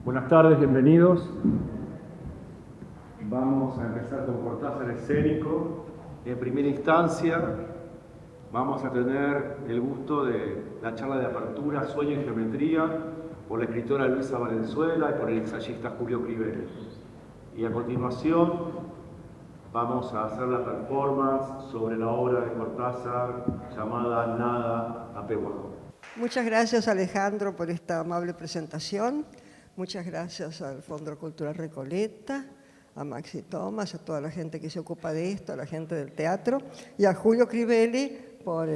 Buenas tardes, bienvenidos. Vamos a empezar con Cortázar escénico. En primera instancia, vamos a tener el gusto de la charla de apertura Sueño y Geometría por la escritora Luisa Valenzuela y por el ensayista Julio Crivelli. Y a continuación vamos a hacer la performance sobre la obra de Cortázar llamada Nada Apeguado. Muchas gracias, Alejandro, por esta amable presentación. Muchas gracias al Fondo Cultural Recoleta, a Maxi Thomas, a toda la gente que se ocupa de esto, a la gente del teatro, y a Julio Crivelli por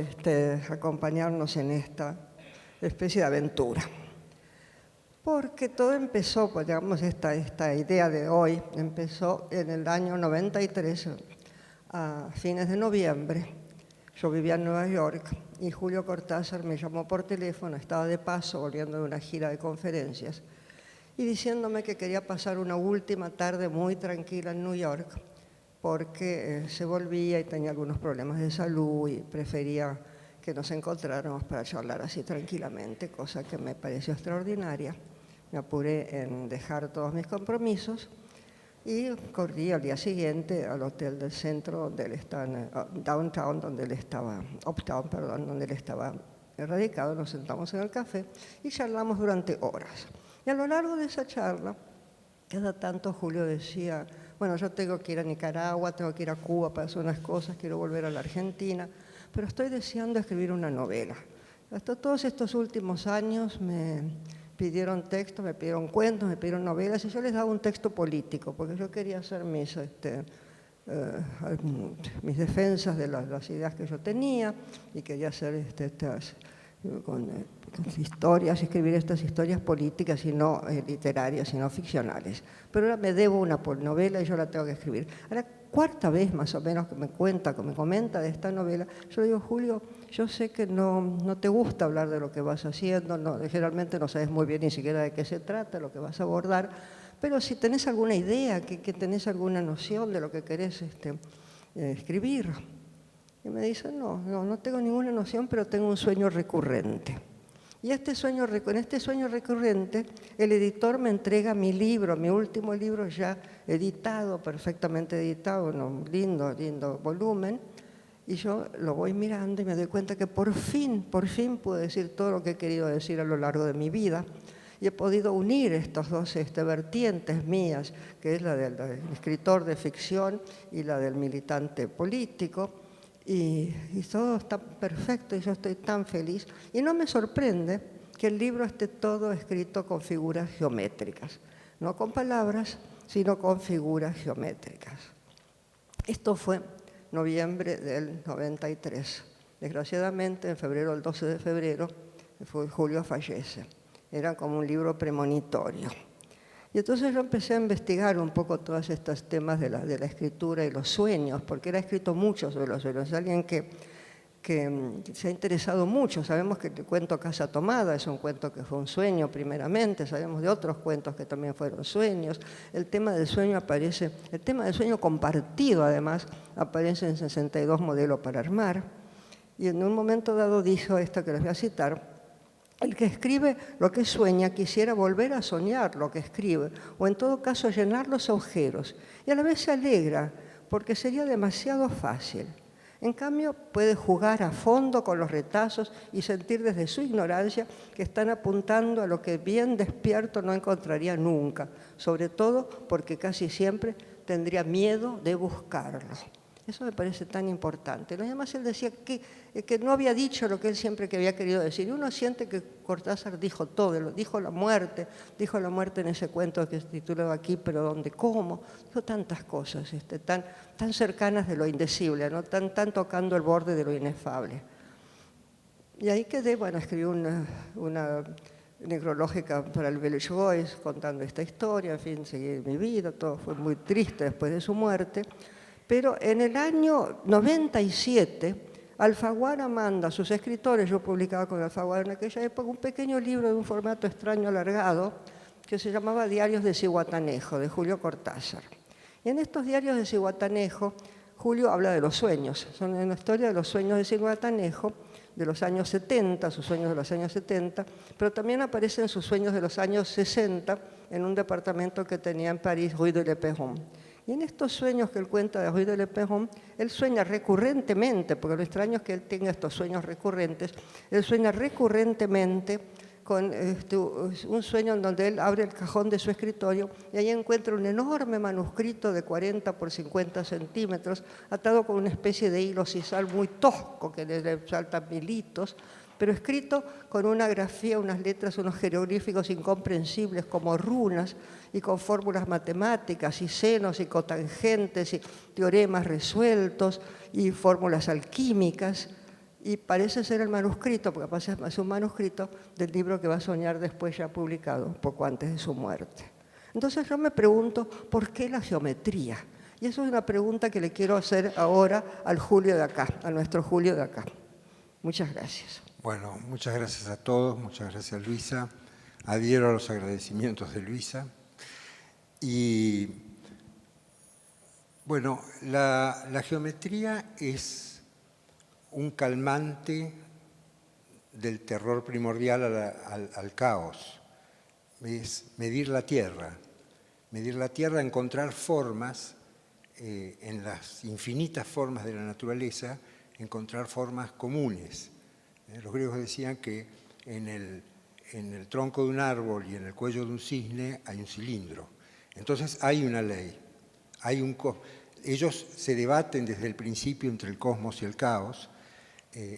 acompañarnos en esta especie de aventura. Porque todo empezó, pues digamos, esta idea de hoy, empezó en el año 93, a fines de noviembre. Yo vivía en Nueva York y Julio Cortázar me llamó por teléfono, estaba de paso, volviendo de una gira de conferencias, y diciéndome que quería pasar una última tarde muy tranquila en New York, porque se volvía y tenía algunos problemas de salud y prefería que nos encontráramos para charlar así tranquilamente, cosa que me pareció extraordinaria. Me apuré en dejar todos mis compromisos y corrí al día siguiente al hotel del centro donde él estaba, downtown, donde él estaba, uptown, perdón, donde él estaba radicado. Nos sentamos en el café y charlamos durante horas. Y a lo largo de esa charla, cada tanto Julio decía, bueno, yo tengo que ir a Nicaragua, tengo que ir a Cuba para hacer unas cosas, quiero volver a la Argentina, pero estoy deseando escribir una novela. Hasta todos estos últimos años me pidieron textos, me pidieron cuentos, me pidieron novelas, y yo les daba un texto político, porque yo quería hacer mis defensas de las ideas que yo tenía, y quería hacer con historias, escribir estas historias políticas y no literarias, sino ficcionales. Pero ahora me debo una novela y yo la tengo que escribir. A la cuarta vez más o menos que me comenta de esta novela, yo le digo, Julio, yo sé que no te gusta hablar de lo que vas haciendo, generalmente no sabes muy bien ni siquiera de qué se trata, lo que vas a abordar, pero si tenés alguna idea, que tenés alguna noción de lo que querés escribir. Y me dice, no tengo ninguna noción, pero tengo un sueño recurrente. Y en este sueño recurrente, el editor me entrega mi libro, mi último libro ya editado, perfectamente editado, un lindo volumen, y yo lo voy mirando y me doy cuenta que por fin pude decir todo lo que he querido decir a lo largo de mi vida, y he podido unir estas dos vertientes mías, que es la del escritor de ficción y la del militante político, y todo está perfecto y yo estoy tan feliz. Y no me sorprende que el libro esté todo escrito con figuras geométricas, no con palabras, sino con figuras geométricas. Esto fue noviembre del 93. Desgraciadamente, en febrero, el 12 de febrero, Julio fallece. Era como un libro premonitorio. Y entonces yo empecé a investigar un poco todos estos temas de la escritura y los sueños, porque él ha escrito mucho sobre los sueños. Es alguien que se ha interesado mucho. Sabemos que el cuento Casa Tomada es un cuento que fue un sueño primeramente, sabemos de otros cuentos que también fueron sueños. El tema del sueño aparece, el tema del sueño compartido además, aparece en 62 modelos para armar. Y en un momento dado dijo esto que les voy a citar: el que escribe lo que sueña quisiera volver a soñar lo que escribe, o en todo caso llenar los agujeros, y a la vez se alegra, porque sería demasiado fácil. En cambio, puede jugar a fondo con los retazos y sentir desde su ignorancia que están apuntando a lo que bien despierto no encontraría nunca, sobre todo porque casi siempre tendría miedo de buscarlo. Eso me parece tan importante. Además, él decía que no había dicho lo que él siempre que había querido decir. Y uno siente que Cortázar dijo todo, dijo la muerte en ese cuento que se titulaba Aquí, pero ¿dónde? ¿Cómo? Dijo tantas cosas tan cercanas de lo indecible, ¿no? tan tocando el borde de lo inefable. Y ahí quedé, escribí una necrológica para el Village Voice contando esta historia, en fin, seguí mi vida, todo fue muy triste después de su muerte. Pero en el año 97, Alfaguara manda a sus escritores, yo publicaba con Alfaguara en aquella época, un pequeño libro de un formato extraño alargado que se llamaba Diarios de Zihuatanejo, de Julio Cortázar. Y en estos diarios de Zihuatanejo, Julio habla de los sueños. Son una historia de los sueños de Zihuatanejo, de los años 70, sus sueños de los años 70, pero también aparecen sus sueños de los años 60, en un departamento que tenía en París, Rue de l'Éperon. Y en estos sueños que él cuenta de Rue de l'Éperon, él sueña recurrentemente, porque lo extraño es que él tenga estos sueños recurrentes, él sueña recurrentemente con un sueño en donde él abre el cajón de su escritorio y ahí encuentra un enorme manuscrito de 40 por 50 centímetros, atado con una especie de hilo sisal muy tosco que le saltan militos, pero escrito con una grafía, unas letras, unos jeroglíficos incomprensibles como runas y con fórmulas matemáticas y senos y cotangentes y teoremas resueltos y fórmulas alquímicas. Y parece ser el manuscrito, porque es un manuscrito del libro que va a soñar después ya publicado, poco antes de su muerte. Entonces yo me pregunto, ¿por qué la geometría? Y eso es una pregunta que le quiero hacer ahora al Julio de acá, a nuestro Julio de acá. Muchas gracias. Bueno, muchas gracias a todos, muchas gracias Luisa. Adhiero a los agradecimientos de Luisa. Y bueno, la geometría es un calmante del terror primordial al caos. Es medir la tierra, encontrar formas, en las infinitas formas de la naturaleza, encontrar formas comunes. Los griegos decían que en el tronco de un árbol y en el cuello de un cisne hay un cilindro. Entonces hay una ley, ellos se debaten desde el principio entre el cosmos y el caos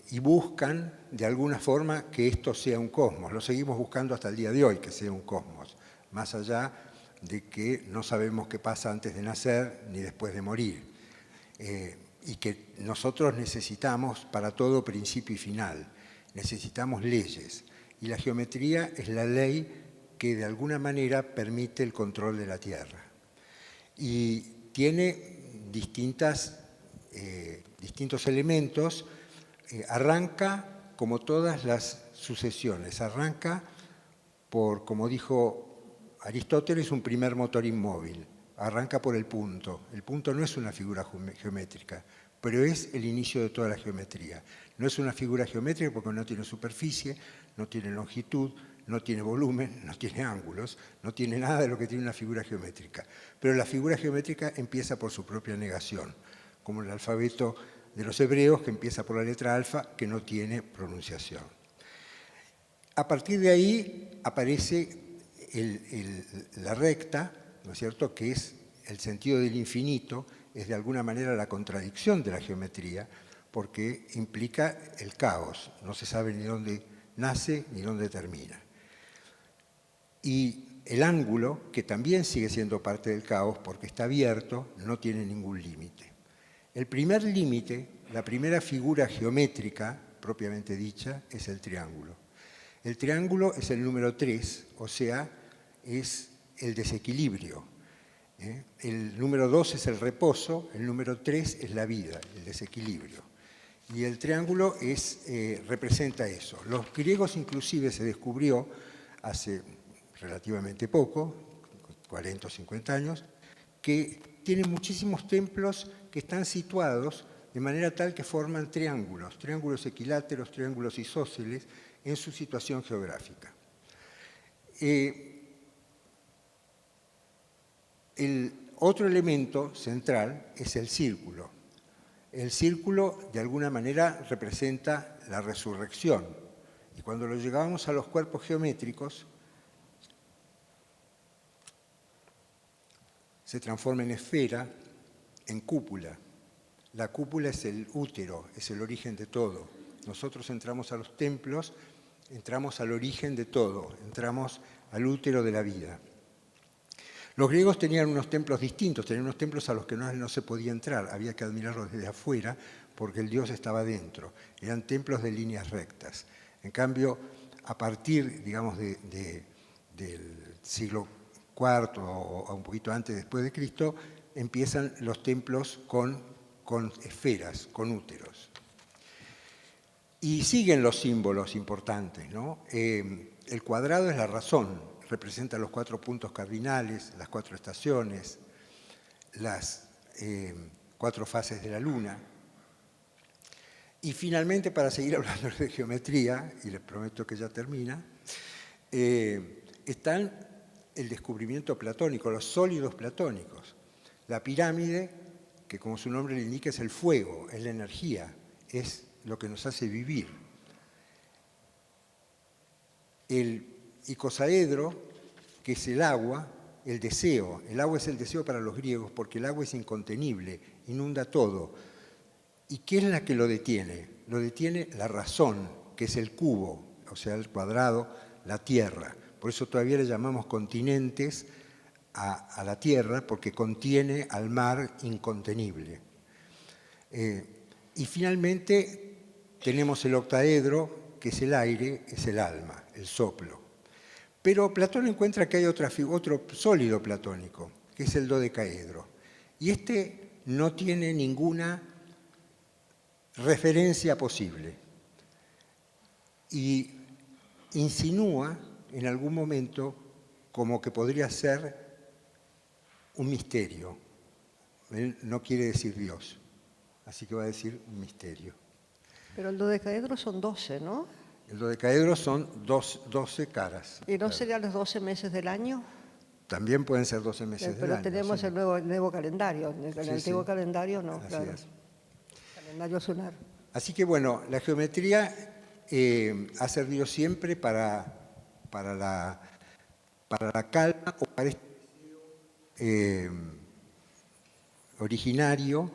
y buscan de alguna forma que esto sea un cosmos. Lo seguimos buscando hasta el día de hoy, que sea un cosmos, más allá de que no sabemos qué pasa antes de nacer ni después de morir. Y que nosotros necesitamos para todo principio y final, necesitamos leyes. Y la geometría es la ley que de alguna manera permite el control de la Tierra. Y tiene distintos elementos. Arranca, como todas las sucesiones, arranca por, como dijo Aristóteles, un primer motor inmóvil. Arranca por el punto. El punto no es una figura geométrica, pero es el inicio de toda la geometría. No es una figura geométrica porque no tiene superficie, no tiene longitud, no tiene volumen, no tiene ángulos, no tiene nada de lo que tiene una figura geométrica. Pero la figura geométrica empieza por su propia negación, como el alfabeto de los hebreos, que empieza por la letra alfa, que no tiene pronunciación. A partir de ahí aparece la recta, ¿no es cierto?, que es el sentido del infinito, es de alguna manera la contradicción de la geometría, porque implica el caos, no se sabe ni dónde nace ni dónde termina. Y el ángulo, que también sigue siendo parte del caos porque está abierto, no tiene ningún límite. El primer límite, la primera figura geométrica, propiamente dicha, es el triángulo. El triángulo es el número 3, o sea, es el desequilibrio. El número 2 es el reposo, el número 3 es la vida, el desequilibrio. Y el triángulo representa eso. Los griegos inclusive se descubrió hace relativamente poco, 40 o 50 años, que tienen muchísimos templos que están situados de manera tal que forman triángulos equiláteros, triángulos isósceles, en su situación geográfica. El otro elemento central es el círculo. El círculo, de alguna manera, representa la resurrección. Y cuando lo llegábamos a los cuerpos geométricos, se transforma en esfera, en cúpula. La cúpula es el útero, es el origen de todo. Nosotros entramos a los templos, entramos al origen de todo, entramos al útero de la vida. Los griegos tenían unos templos distintos, tenían unos templos a los que no se podía entrar, había que admirarlos desde afuera porque el dios estaba dentro. Eran templos de líneas rectas. En cambio, a partir, digamos, del siglo IV o un poquito antes, después de Cristo, empiezan los templos con esferas, con úteros. Y siguen los símbolos importantes, ¿no? El cuadrado es la razón, representa los 4 puntos cardinales, las 4 estaciones, las 4 fases de la luna. Y finalmente, para seguir hablando de geometría, y les prometo que ya termina, están el descubrimiento platónico, los sólidos platónicos. La pirámide, que como su nombre le indica, es el fuego, es la energía, es lo que nos hace vivir. El icosaedro, que es el agua, el deseo. El agua es el deseo para los griegos porque el agua es incontenible, inunda todo. ¿Y qué es la que lo detiene? Lo detiene la razón, que es el cubo, o sea, el cuadrado, la tierra. Por eso todavía le llamamos continentes a la tierra, porque contiene al mar incontenible. Y finalmente tenemos el octaedro, que es el aire, es el alma, el soplo. Pero Platón encuentra que hay otro sólido platónico, que es el dodecaedro. Y este no tiene ninguna referencia posible. Y insinúa en algún momento como que podría ser un misterio. Él no quiere decir Dios, así que va a decir un misterio. Pero el dodecaedro son 12, ¿no? El dodecaedro son 12 caras. ¿Y no serían los 12 meses del año? También pueden ser 12 meses del año. Pero tenemos sí. el nuevo calendario. El antiguo calendario no, Así claro. es. Calendario solar. Así que bueno, la geometría ha servido siempre para la calma o para este originario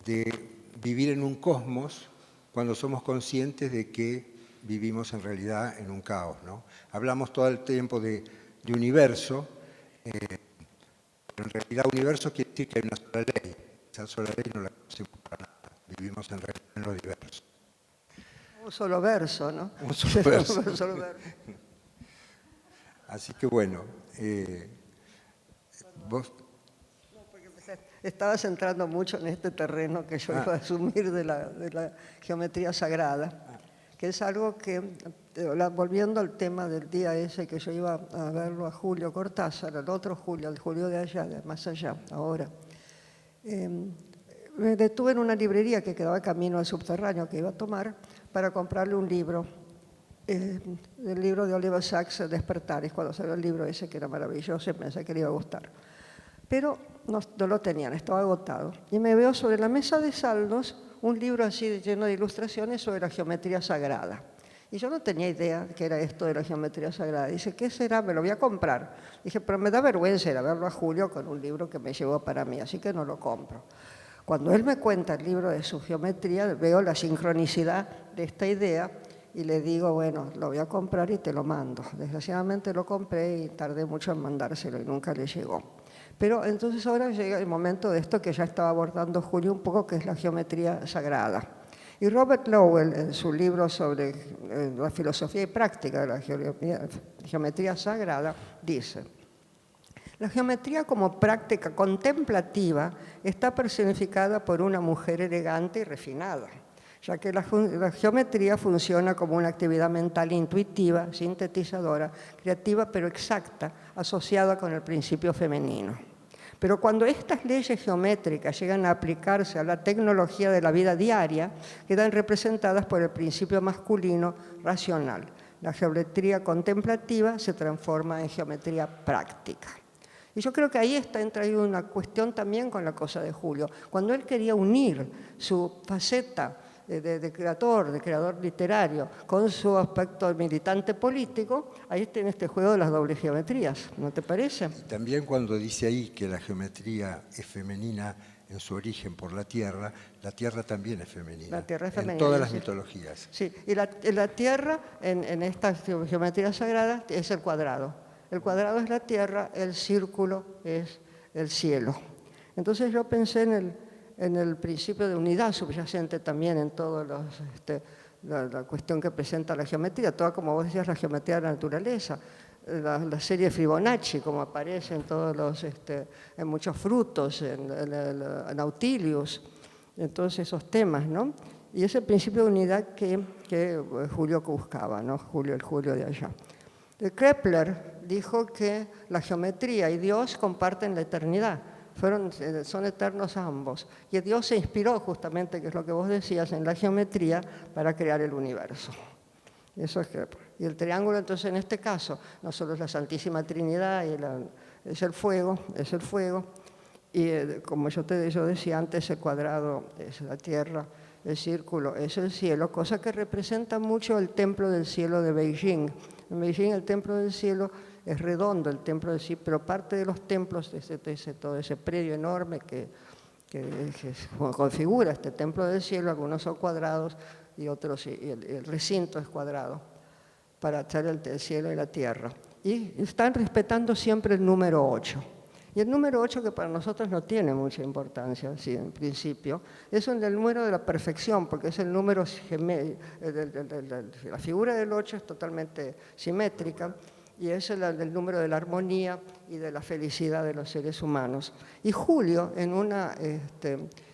de vivir en un cosmos cuando somos conscientes de que vivimos en realidad en un caos, ¿no? Hablamos todo el tiempo de universo, pero en realidad universo quiere decir que hay una sola ley. Esa sola ley no la conocemos para nada. Vivimos en realidad en lo diverso. Un solo verso, ¿no? Un solo verso. Un solo verso. Así que bueno, vos... Estabas entrando mucho en este terreno que yo iba a asumir de la geometría sagrada, que es algo que, volviendo al tema del día ese que yo iba a verlo a Julio Cortázar, al otro Julio, al Julio de allá, de más allá, ahora, me detuve en una librería que quedaba camino al subterráneo que iba a tomar para comprarle un libro, el libro de Oliver Sacks, Despertares, cuando salió el libro ese que era maravilloso y pensé que le iba a gustar. Pero no lo tenían, estaba agotado. Y me veo sobre la mesa de saldos un libro así lleno de ilustraciones sobre la geometría sagrada. Y yo no tenía idea de qué era esto de la geometría sagrada. Dice, ¿qué será? Me lo voy a comprar. Dije, pero me da vergüenza ir a verlo a Julio con un libro que me llevó para mí, así que no lo compro. Cuando él me cuenta el libro de su geometría, veo la sincronicidad de esta idea y le digo, bueno, lo voy a comprar y te lo mando. Desgraciadamente lo compré y tardé mucho en mandárselo y nunca le llegó. Pero entonces ahora llega el momento de esto que ya estaba abordando Julio un poco, que es la geometría sagrada. Y Robert Lowell, en su libro sobre la filosofía y práctica de la geometría sagrada, dice: la geometría como práctica contemplativa está personificada por una mujer elegante y refinada, ya que la geometría funciona como una actividad mental intuitiva, sintetizadora, creativa pero exacta, asociada con el principio femenino. Pero cuando estas leyes geométricas llegan a aplicarse a la tecnología de la vida diaria, quedan representadas por el principio masculino racional. La geometría contemplativa se transforma en geometría práctica. Y yo creo que ahí entra una cuestión también con la cosa de Julio. Cuando él quería unir su faceta de creador literario, con su aspecto militante político, ahí tiene este juego de las dobles geometrías, ¿no te parece? Y también cuando dice ahí que la geometría es femenina en su origen por la Tierra también es femenina. La Tierra es femenina. En todas las mitologías. Sí, y la Tierra en esta geometría sagrada es el cuadrado. El cuadrado es la Tierra, el círculo es el cielo. Entonces yo pensé en el principio de unidad subyacente también en todos la cuestión que presenta la geometría, toda, como vos decías, la geometría de la naturaleza, la serie Fibonacci, como aparece en muchos frutos, en Nautilius, en todos esos temas, ¿no? Y ese principio de unidad que Julio buscaba, ¿no? El Julio de allá. Kepler dijo que la geometría y Dios comparten la eternidad. Son eternos ambos. Y Dios se inspiró justamente, que es lo que vos decías, en la geometría para crear el universo. Eso y el triángulo, entonces, en este caso, no solo es la Santísima Trinidad, es el fuego, y como yo decía antes, el cuadrado es la tierra, el círculo es el cielo, cosa que representa mucho el templo del cielo de Beijing. En Beijing el templo del cielo es redondo, el templo del cielo, pero parte de los templos, todo ese predio enorme que configura este templo del cielo, algunos son cuadrados y otros, y el recinto es cuadrado, para echar el cielo y la tierra. Y están respetando siempre el número 8. Y el número 8, que para nosotros no tiene mucha importancia, sí, en principio, es el número de la perfección, porque es el número gemelos. La figura del 8 es totalmente simétrica y es el número de la armonía y de la felicidad de los seres humanos. Y Julio, en una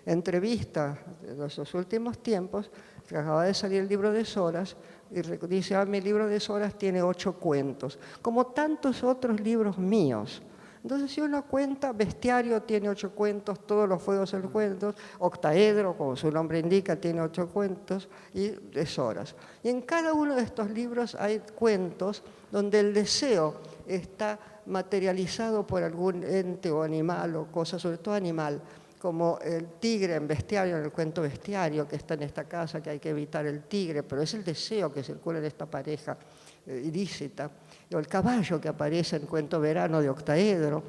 entrevista de los últimos tiempos, que acaba de salir el libro de Soras, y dice, mi libro de Soras tiene 8 cuentos, como tantos otros libros míos. Entonces, si uno cuenta, Bestiario tiene 8 cuentos, Todos los fuegos son cuentos, Octaedro, como su nombre indica, tiene 8 cuentos, y de Soras. Y en cada uno de estos libros hay cuentos donde el deseo está materializado por algún ente o animal o cosa, sobre todo animal, como el tigre en Bestiario, en el cuento Bestiario, que está en esta casa, que hay que evitar el tigre, pero es el deseo que circula en esta pareja ilícita. O el caballo que aparece en Cuento Verano de Octaedro,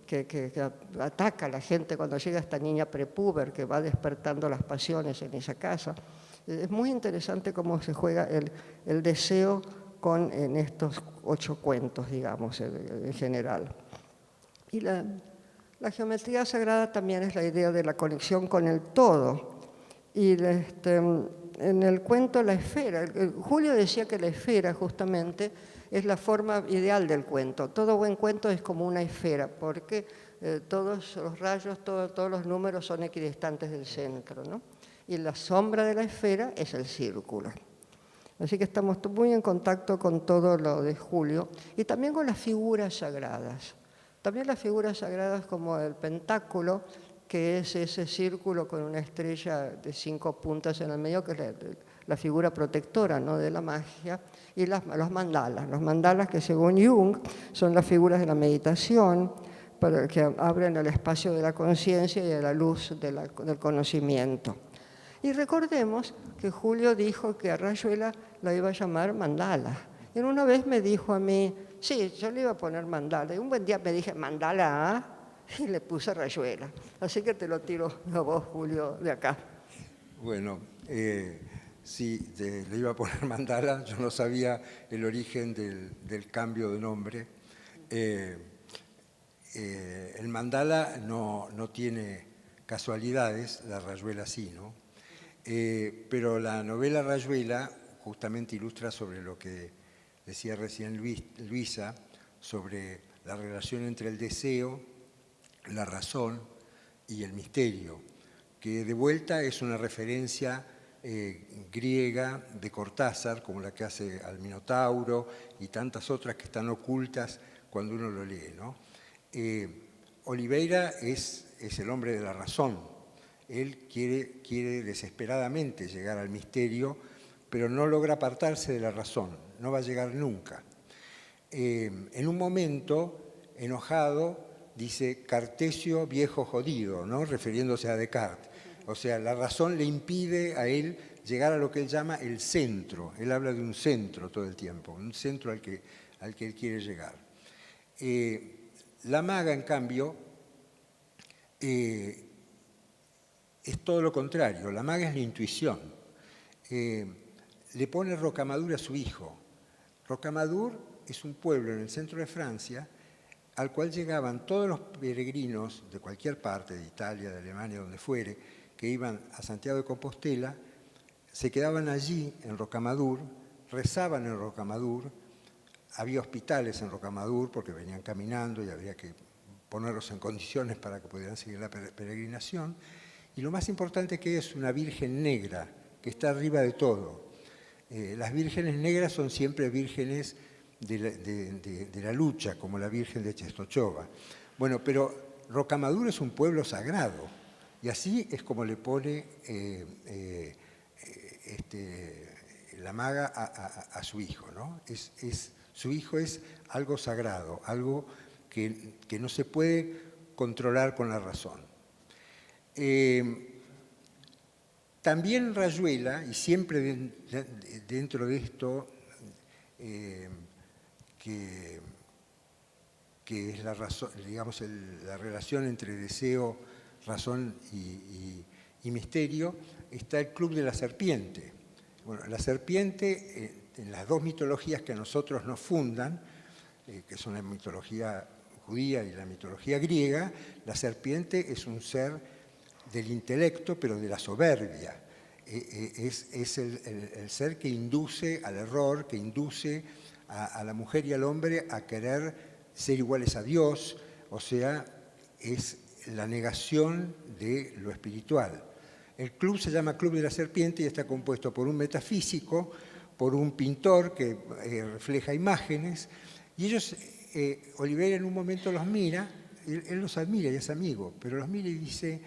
que ataca a la gente cuando llega esta niña prepúber que va despertando las pasiones en esa casa. Es muy interesante cómo se juega el deseo en estos 8 cuentos, digamos, en general. Y la geometría sagrada también es la idea de la conexión con el todo. Y en el cuento La esfera, Julio decía que la esfera justamente es la forma ideal del cuento. Todo buen cuento es como una esfera, porque todos los rayos, todos los números son equidistantes del centro, ¿no? Y la sombra de la esfera es el círculo. Así que estamos muy en contacto con todo lo de Julio y también con las figuras sagradas. También las figuras sagradas como el pentáculo, que es ese círculo con una estrella de 5 puntas en el medio, que es la figura protectora, ¿no?, de la magia, y los mandalas que según Jung son las figuras de la meditación, que abren el espacio de la conciencia y de la luz del conocimiento. Y recordemos que Julio dijo que a Rayuela la iba a llamar mandala. Y una vez me dijo a mí, sí, yo le iba a poner mandala. Y un buen día me dije, mandala, ¿ah? Y le puse Rayuela. Así que te lo tiro a vos, Julio, de acá. Bueno, sí, le iba a poner mandala, yo no sabía el origen del cambio de nombre. El mandala no tiene casualidades, la Rayuela sí, ¿no? Pero la novela Rayuela justamente ilustra sobre lo que decía recién Luisa, sobre la relación entre el deseo, la razón y el misterio, que de vuelta es una referencia griega de Cortázar, como la que hace al Minotauro y tantas otras que están ocultas cuando uno lo lee, ¿no? Oliveira es el hombre de la razón. Él quiere desesperadamente llegar al misterio, pero no logra apartarse de la razón, no va a llegar nunca. En un momento, enojado, dice Cartesio viejo jodido, ¿no?, refiriéndose a Descartes. O sea, la razón le impide a él llegar a lo que él llama el centro. Él habla de un centro todo el tiempo, un centro al que él quiere llegar. La maga, en cambio, es todo lo contrario. La maga es la intuición. Le pone Rocamadour a su hijo. Rocamadour es un pueblo en el centro de Francia al cual llegaban todos los peregrinos de cualquier parte, de Italia, de Alemania, donde fuere, que iban a Santiago de Compostela, se quedaban allí en Rocamadour, rezaban en Rocamadour, había hospitales en Rocamadour porque venían caminando y había que ponerlos en condiciones para que pudieran seguir la peregrinación. Y lo más importante que es una virgen negra, que está arriba de todo. Las vírgenes negras son siempre vírgenes de la lucha, como la Virgen de Czestochowa. Bueno, pero Rocamadour es un pueblo sagrado, y así es como le pone la maga a su hijo, ¿no? Su hijo es algo sagrado, algo que no se puede controlar con la razón. También Rayuela, y siempre dentro de esto, que es la razón, digamos, la relación entre deseo, razón y misterio, está el Club de la Serpiente. Bueno, la serpiente, en las dos mitologías que a nosotros nos fundan, que son la mitología judía y la mitología griega, la serpiente es un ser del intelecto, pero de la soberbia. Es el ser que induce al error, que induce a la mujer y al hombre a querer ser iguales a Dios, o sea, es la negación de lo espiritual. El club se llama Club de la Serpiente y está compuesto por un metafísico, por un pintor que refleja imágenes, y ellos, Oliveira en un momento los mira, él los admira y es amigo, pero los mira y dice,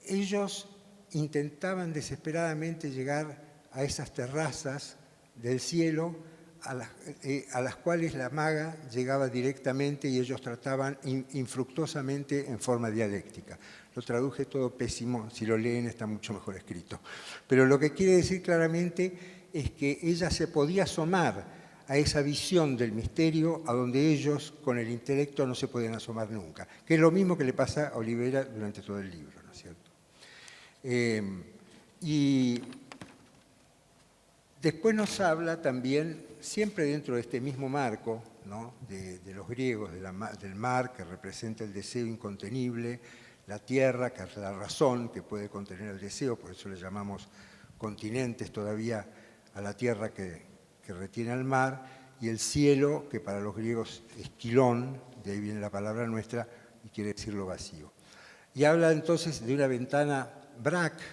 ellos intentaban desesperadamente llegar a esas terrazas del cielo a las cuales la maga llegaba directamente y ellos trataban infructuosamente en forma dialéctica. Lo traduje todo pésimo, si lo leen está mucho mejor escrito. Pero lo que quiere decir claramente es que ella se podía asomar a esa visión del misterio a donde ellos con el intelecto no se pueden asomar nunca, que es lo mismo que le pasa a Oliveira durante todo el libro, ¿no es cierto? Y después nos habla también, siempre dentro de este mismo marco, ¿no?, de los griegos, del mar, que representa el deseo incontenible, la tierra, que es la razón que puede contener el deseo, por eso le llamamos continentes todavía a la tierra que retiene al mar, y el cielo, que para los griegos es quilón, de ahí viene la palabra nuestra, y quiere decir lo vacío. Y habla entonces de una ventana Braque,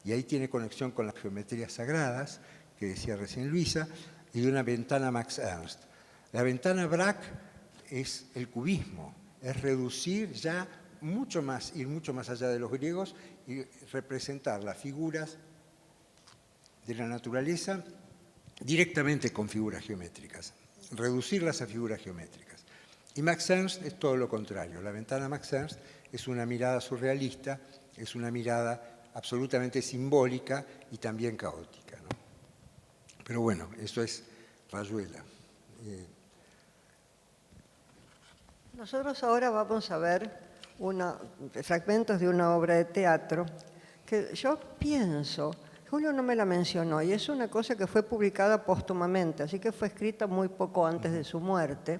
y ahí tiene conexión con las geometrías sagradas, que decía recién Luisa, y de una ventana Max Ernst. La ventana Braque es el cubismo, es reducir ya mucho más, ir mucho más allá de los griegos y representar las figuras de la naturaleza directamente con figuras geométricas, reducirlas a figuras geométricas. Y Max Ernst es todo lo contrario. La ventana Max Ernst es una mirada surrealista, es una mirada absolutamente simbólica y también caótica, ¿no? Pero bueno, eso es Rayuela. Nosotros ahora vamos a ver fragmentos de una obra de teatro que yo pienso, Julio no me la mencionó, y es una cosa que fue publicada póstumamente, así que fue escrita muy poco antes de su muerte,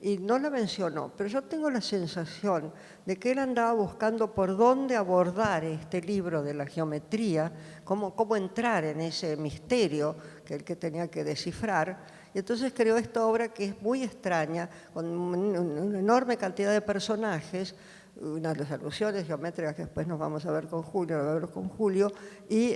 y no la mencionó, pero yo tengo la sensación de que él andaba buscando por dónde abordar este libro de la geometría, cómo entrar en ese misterio que él tenía que descifrar, y entonces creó esta obra que es muy extraña, con una enorme cantidad de personajes, unas de las alusiones geométricas que después nos vamos a ver con Julio, y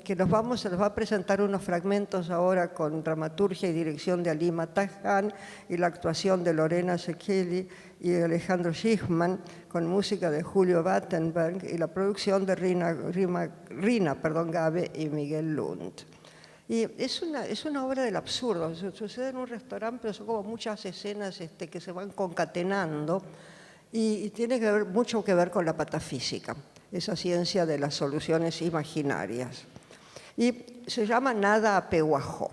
que nos va a presentar unos fragmentos ahora con dramaturgia y dirección de Ali Matajan y la actuación de Lorena Sekeli y Alejandro Schichman, con música de Julio Battenberg y la producción de Rina Gabe y Miguel Lund. Y es una obra del absurdo, sucede en un restaurante, pero son como muchas escenas que se van concatenando, y tiene mucho que ver con la patafísica, esa ciencia de las soluciones imaginarias. Y se llama Nada a Pehuajó.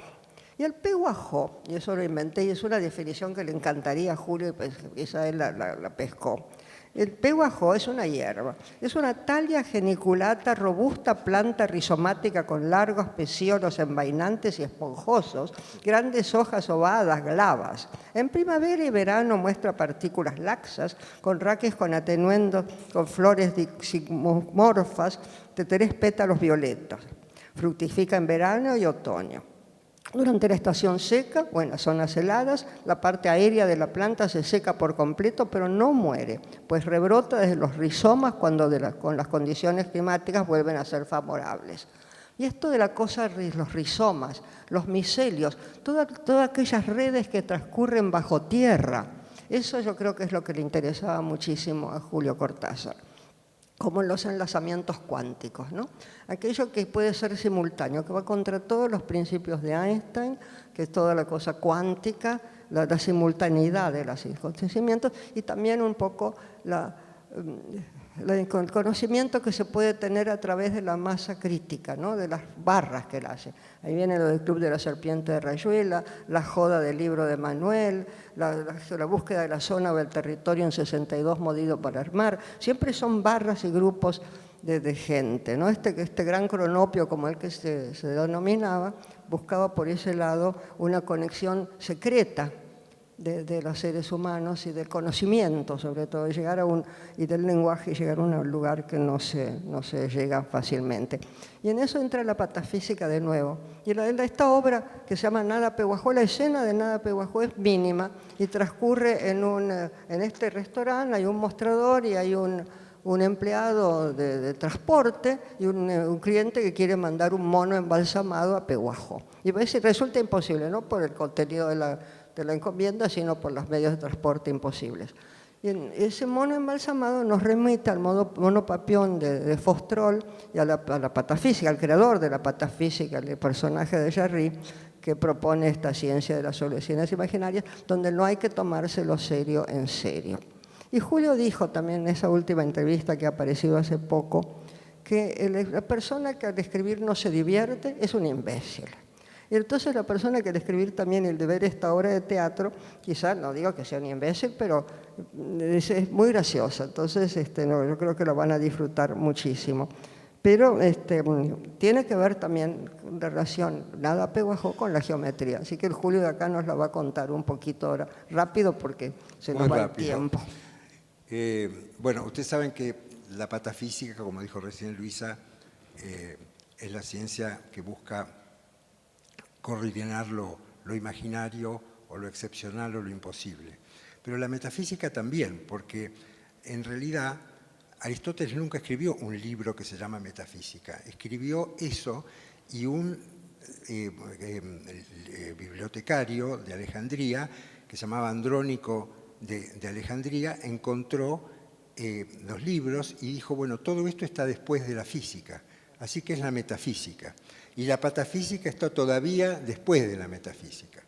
Y el pehuajó, y eso lo inventé, y es una definición que le encantaría a Julio, y pues quizá él la pescó. El pehuajó es una hierba, es una talia geniculata, robusta planta rizomática con largos pecíolos envainantes y esponjosos, grandes hojas ovadas, glabras. En primavera y verano muestra partículas laxas, con raquis con atenuendos, con flores diximorfas de 3 pétalos violetas. Fructifica en verano y otoño. Durante la estación seca o en las zonas heladas, la parte aérea de la planta se seca por completo, pero no muere, pues rebrota desde los rizomas cuando con las condiciones climáticas vuelven a ser favorables. Y esto de la cosa de los rizomas, los micelios, todas aquellas redes que transcurren bajo tierra, eso yo creo que es lo que le interesaba muchísimo a Julio Cortázar. como los enlazamientos cuánticos, ¿no? Aquello que puede ser simultáneo, que va contra todos los principios de Einstein, que es toda la cosa cuántica, la simultaneidad de los acontecimientos, y también un poco el conocimiento que se puede tener a través de la masa crítica, ¿no? De las barras que él hace. Ahí viene lo del Club de la Serpiente de Rayuela, la joda del libro de Manuel, la búsqueda de la zona o del territorio en 62 modido para armar. Siempre son barras y grupos de gente, ¿no? Este gran cronopio, como el que se denominaba, buscaba por ese lado una conexión secreta de los seres humanos y del conocimiento, sobre todo, y del lenguaje, y llegar a un lugar que no se llega fácilmente. Y en eso entra la patafísica de nuevo. Y esta obra, que se llama Nada Pehuajó, la escena de Nada Pehuajó es mínima y transcurre en este restaurante, hay un mostrador y hay un empleado de transporte y un cliente que quiere mandar un mono embalsamado a Pehuajó. Y resulta imposible, no por el contenido de la encomienda, sino por los medios de transporte imposibles. Y ese mono embalsamado nos remite al mono papión de Fostrol y a la patafísica, al creador de la patafísica, el personaje de Jarry, que propone esta ciencia de las soluciones imaginarias, donde no hay que tomárselo serio en serio. Y Julio dijo también en esa última entrevista que ha aparecido hace poco, que la persona que al escribir no se divierte es un imbécil. Y entonces la persona que al escribir también el de ver esta obra de teatro, quizás, no digo que sea un imbécil, pero es muy graciosa. Entonces yo creo que lo van a disfrutar muchísimo. Pero tiene que ver también en relación, Nada Pehuajó, con la geometría. Así que el Julio de acá nos la va a contar un poquito ahora, rápido porque se nos va el tiempo. Bueno, ustedes saben que la patafísica, como dijo recién Luisa, es la ciencia que busca coordinar lo imaginario o lo excepcional o lo imposible. Pero la metafísica también, porque en realidad Aristóteles nunca escribió un libro que se llama Metafísica. Escribió eso y un bibliotecario de Alejandría, que se llamaba Andrónico de Alejandría, encontró los libros y dijo, bueno, todo esto está después de la física, así que es la metafísica. Y la patafísica está todavía después de la metafísica.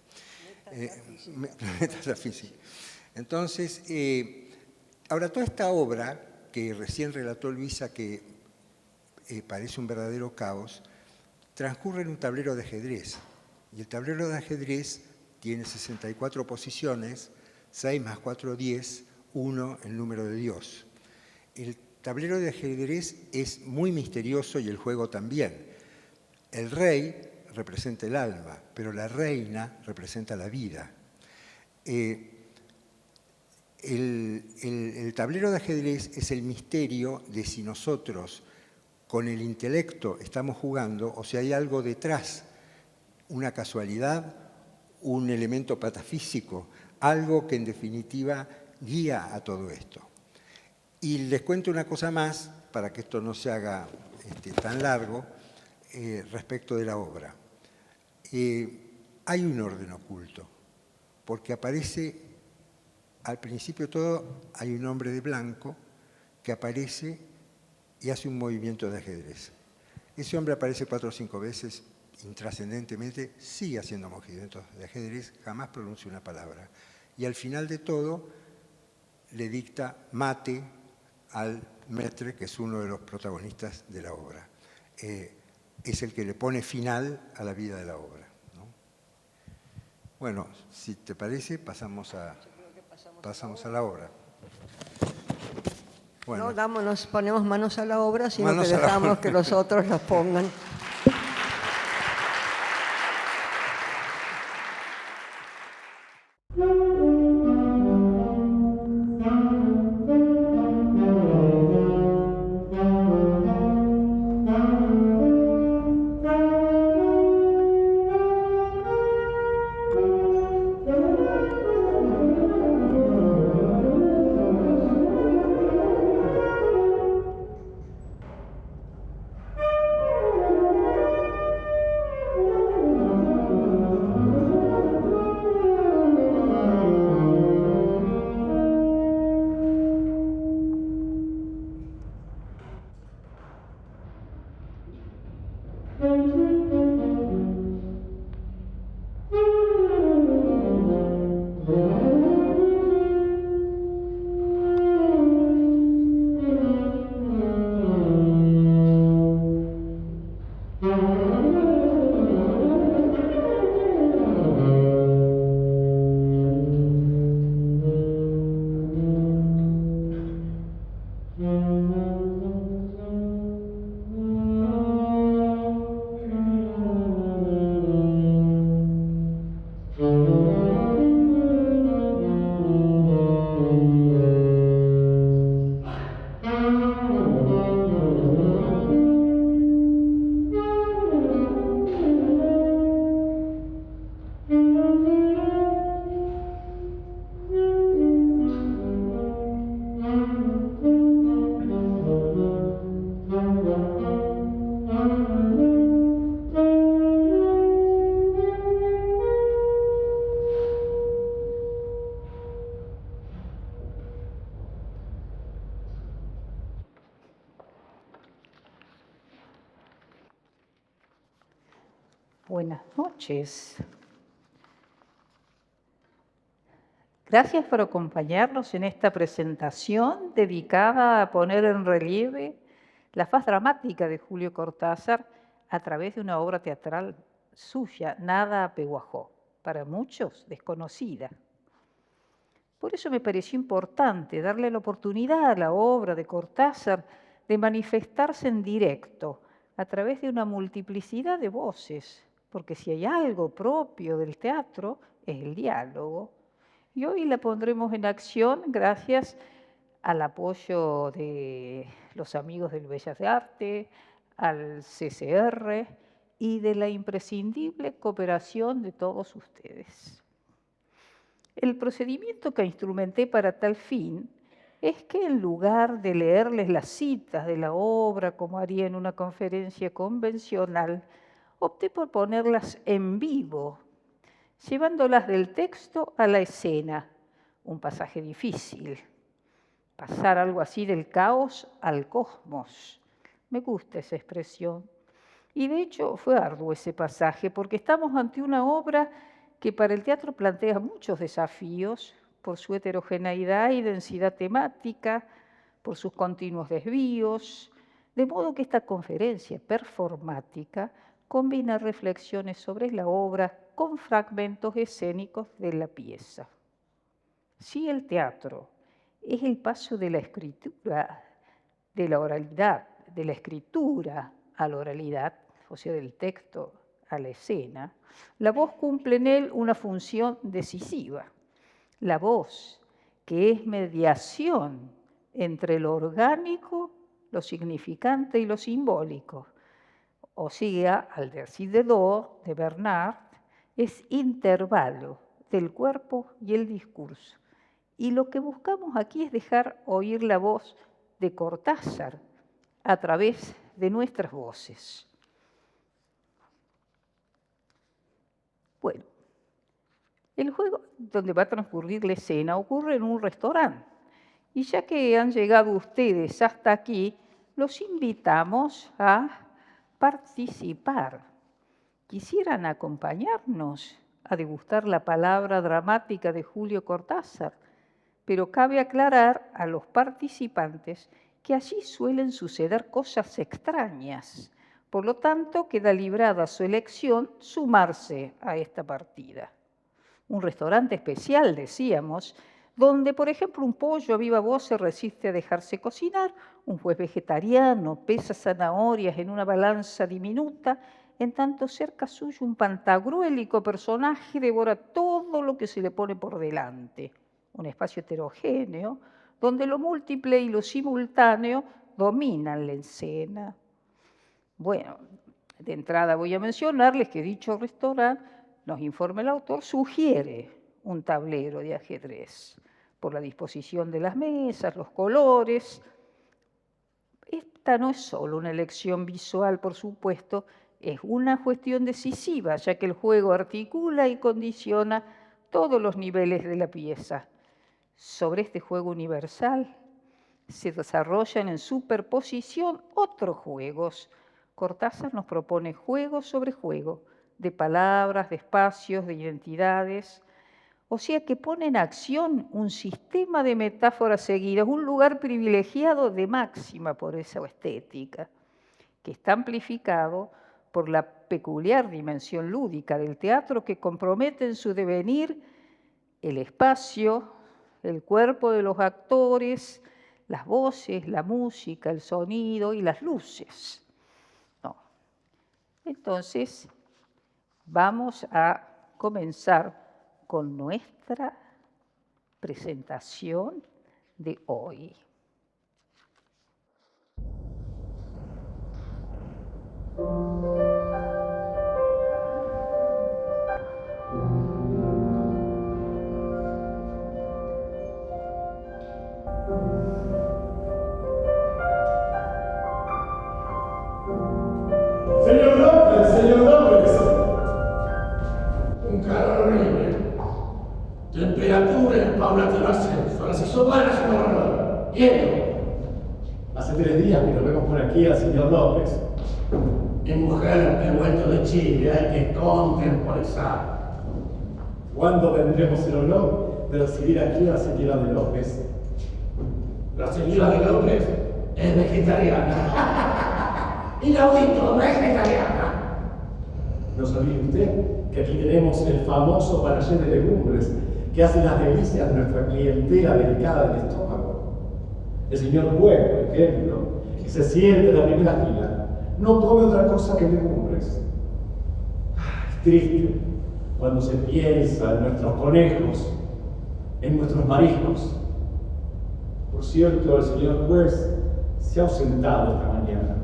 Metafísica. Entonces, ahora toda esta obra que recién relató Luisa, que parece un verdadero caos, transcurre en un tablero de ajedrez. Y el tablero de ajedrez tiene 64 posiciones, 6 más 4, 10, 1 el número de Dios. El tablero de ajedrez es muy misterioso y el juego también. El rey representa el alma, pero la reina representa la vida. El tablero de ajedrez es el misterio de si nosotros con el intelecto estamos jugando o si hay algo detrás, una casualidad, un elemento patafísico, algo que en definitiva guía a todo esto. Y les cuento una cosa más, para que esto no se haga tan largo, respecto de la obra. Hay un orden oculto, porque aparece, al principio de todo, hay un hombre de blanco que aparece y hace un movimiento de ajedrez. Ese hombre aparece 4 o 5 veces, intrascendentemente, sigue haciendo movimientos de ajedrez, jamás pronuncia una palabra. Y al final de todo, le dicta mate al maître, que es uno de los protagonistas de la obra. Es el que le pone final a la vida de la obra, ¿no? Bueno, si te parece, pasamos a la obra. Bueno. No nos ponemos manos a la obra, sino que dejamos que los otros las pongan. Buenas noches. Gracias por acompañarnos en esta presentación dedicada a poner en relieve la faz dramática de Julio Cortázar a través de una obra teatral suya, nada apeguajó, para muchos desconocida. Por eso me pareció importante darle la oportunidad a la obra de Cortázar de manifestarse en directo a través de una multiplicidad de voces, porque si hay algo propio del teatro es el diálogo. Y hoy la pondremos en acción gracias al apoyo de los amigos del Bellas de Arte, al CCR y de la imprescindible cooperación de todos ustedes. El procedimiento que instrumenté para tal fin es que en lugar de leerles las citas de la obra como haría en una conferencia convencional, opté por ponerlas en vivo, llevándolas del texto a la escena, un pasaje difícil. Pasar algo así del caos al cosmos. Me gusta esa expresión. Y de hecho fue arduo ese pasaje, porque estamos ante una obra que para el teatro plantea muchos desafíos por su heterogeneidad y densidad temática, por sus continuos desvíos, de modo que esta conferencia performática combina reflexiones sobre la obra con fragmentos escénicos de la pieza. Si el teatro es el paso de la escritura, de la oralidad, de la escritura a la oralidad, o sea, del texto a la escena, la voz cumple en él una función decisiva. La voz, que es mediación entre lo orgánico, lo significante y lo simbólico. O sea, al decir de Bernard, es intervalo del cuerpo y el discurso. Y lo que buscamos aquí es dejar oír la voz de Cortázar a través de nuestras voces. Bueno, el juego donde va a transcurrir la escena ocurre en un restaurante. Y ya que han llegado ustedes hasta aquí, los invitamos a participar. ¿Quisieran acompañarnos a degustar la palabra dramática de Julio Cortázar? Pero cabe aclarar a los participantes que allí suelen suceder cosas extrañas. Por lo tanto, queda librada su elección sumarse a esta partida. Un restaurante especial, decíamos, donde, por ejemplo, un pollo a viva voz se resiste a dejarse cocinar, un juez vegetariano pesa zanahorias en una balanza diminuta, en tanto cerca suyo un pantagruélico personaje devora todo lo que se le pone por delante. Un espacio heterogéneo, donde lo múltiple y lo simultáneo dominan la escena. Bueno, de entrada voy a mencionarles que dicho restaurante, nos informa el autor, sugiere un tablero de ajedrez por la disposición de las mesas, los colores. Esta no es solo una elección visual, por supuesto, es una cuestión decisiva, ya que el juego articula y condiciona todos los niveles de la pieza. Sobre este juego universal se desarrollan en superposición otros juegos, Cortázar nos propone juego sobre juego, de palabras, de espacios, de identidades, o sea que pone en acción un sistema de metáforas seguidas, un lugar privilegiado de máxima por esa estética, que está amplificado por la peculiar dimensión lúdica del teatro que compromete en su devenir el espacio, el cuerpo de los actores, las voces, la música, el sonido y las luces. No. Entonces, vamos a comenzar con nuestra presentación de hoy. Señor López. Un calor horrible. Temperatura en paulatino ascenso. Las isobaras en horror. Hielo. Hace 3 días que lo vemos por aquí al señor López. Mi mujer, he vuelto de Chile, hay que contemporizar. ¿Cuándo tendremos el honor de recibir aquí a la señora de López? La señora de López es vegetariana. Inaudito, vegetariana. ¿No sabía usted que aquí tenemos el famoso panayé de legumbres que hace las delicias de nuestra clientela delicada del estómago? El señor Bueno, por ejemplo, que se siente en la primera fila, no come otra cosa que legumbres. Es triste cuando se piensa en nuestros conejos, en nuestros mariscos. Por cierto, el señor juez se ha ausentado esta mañana.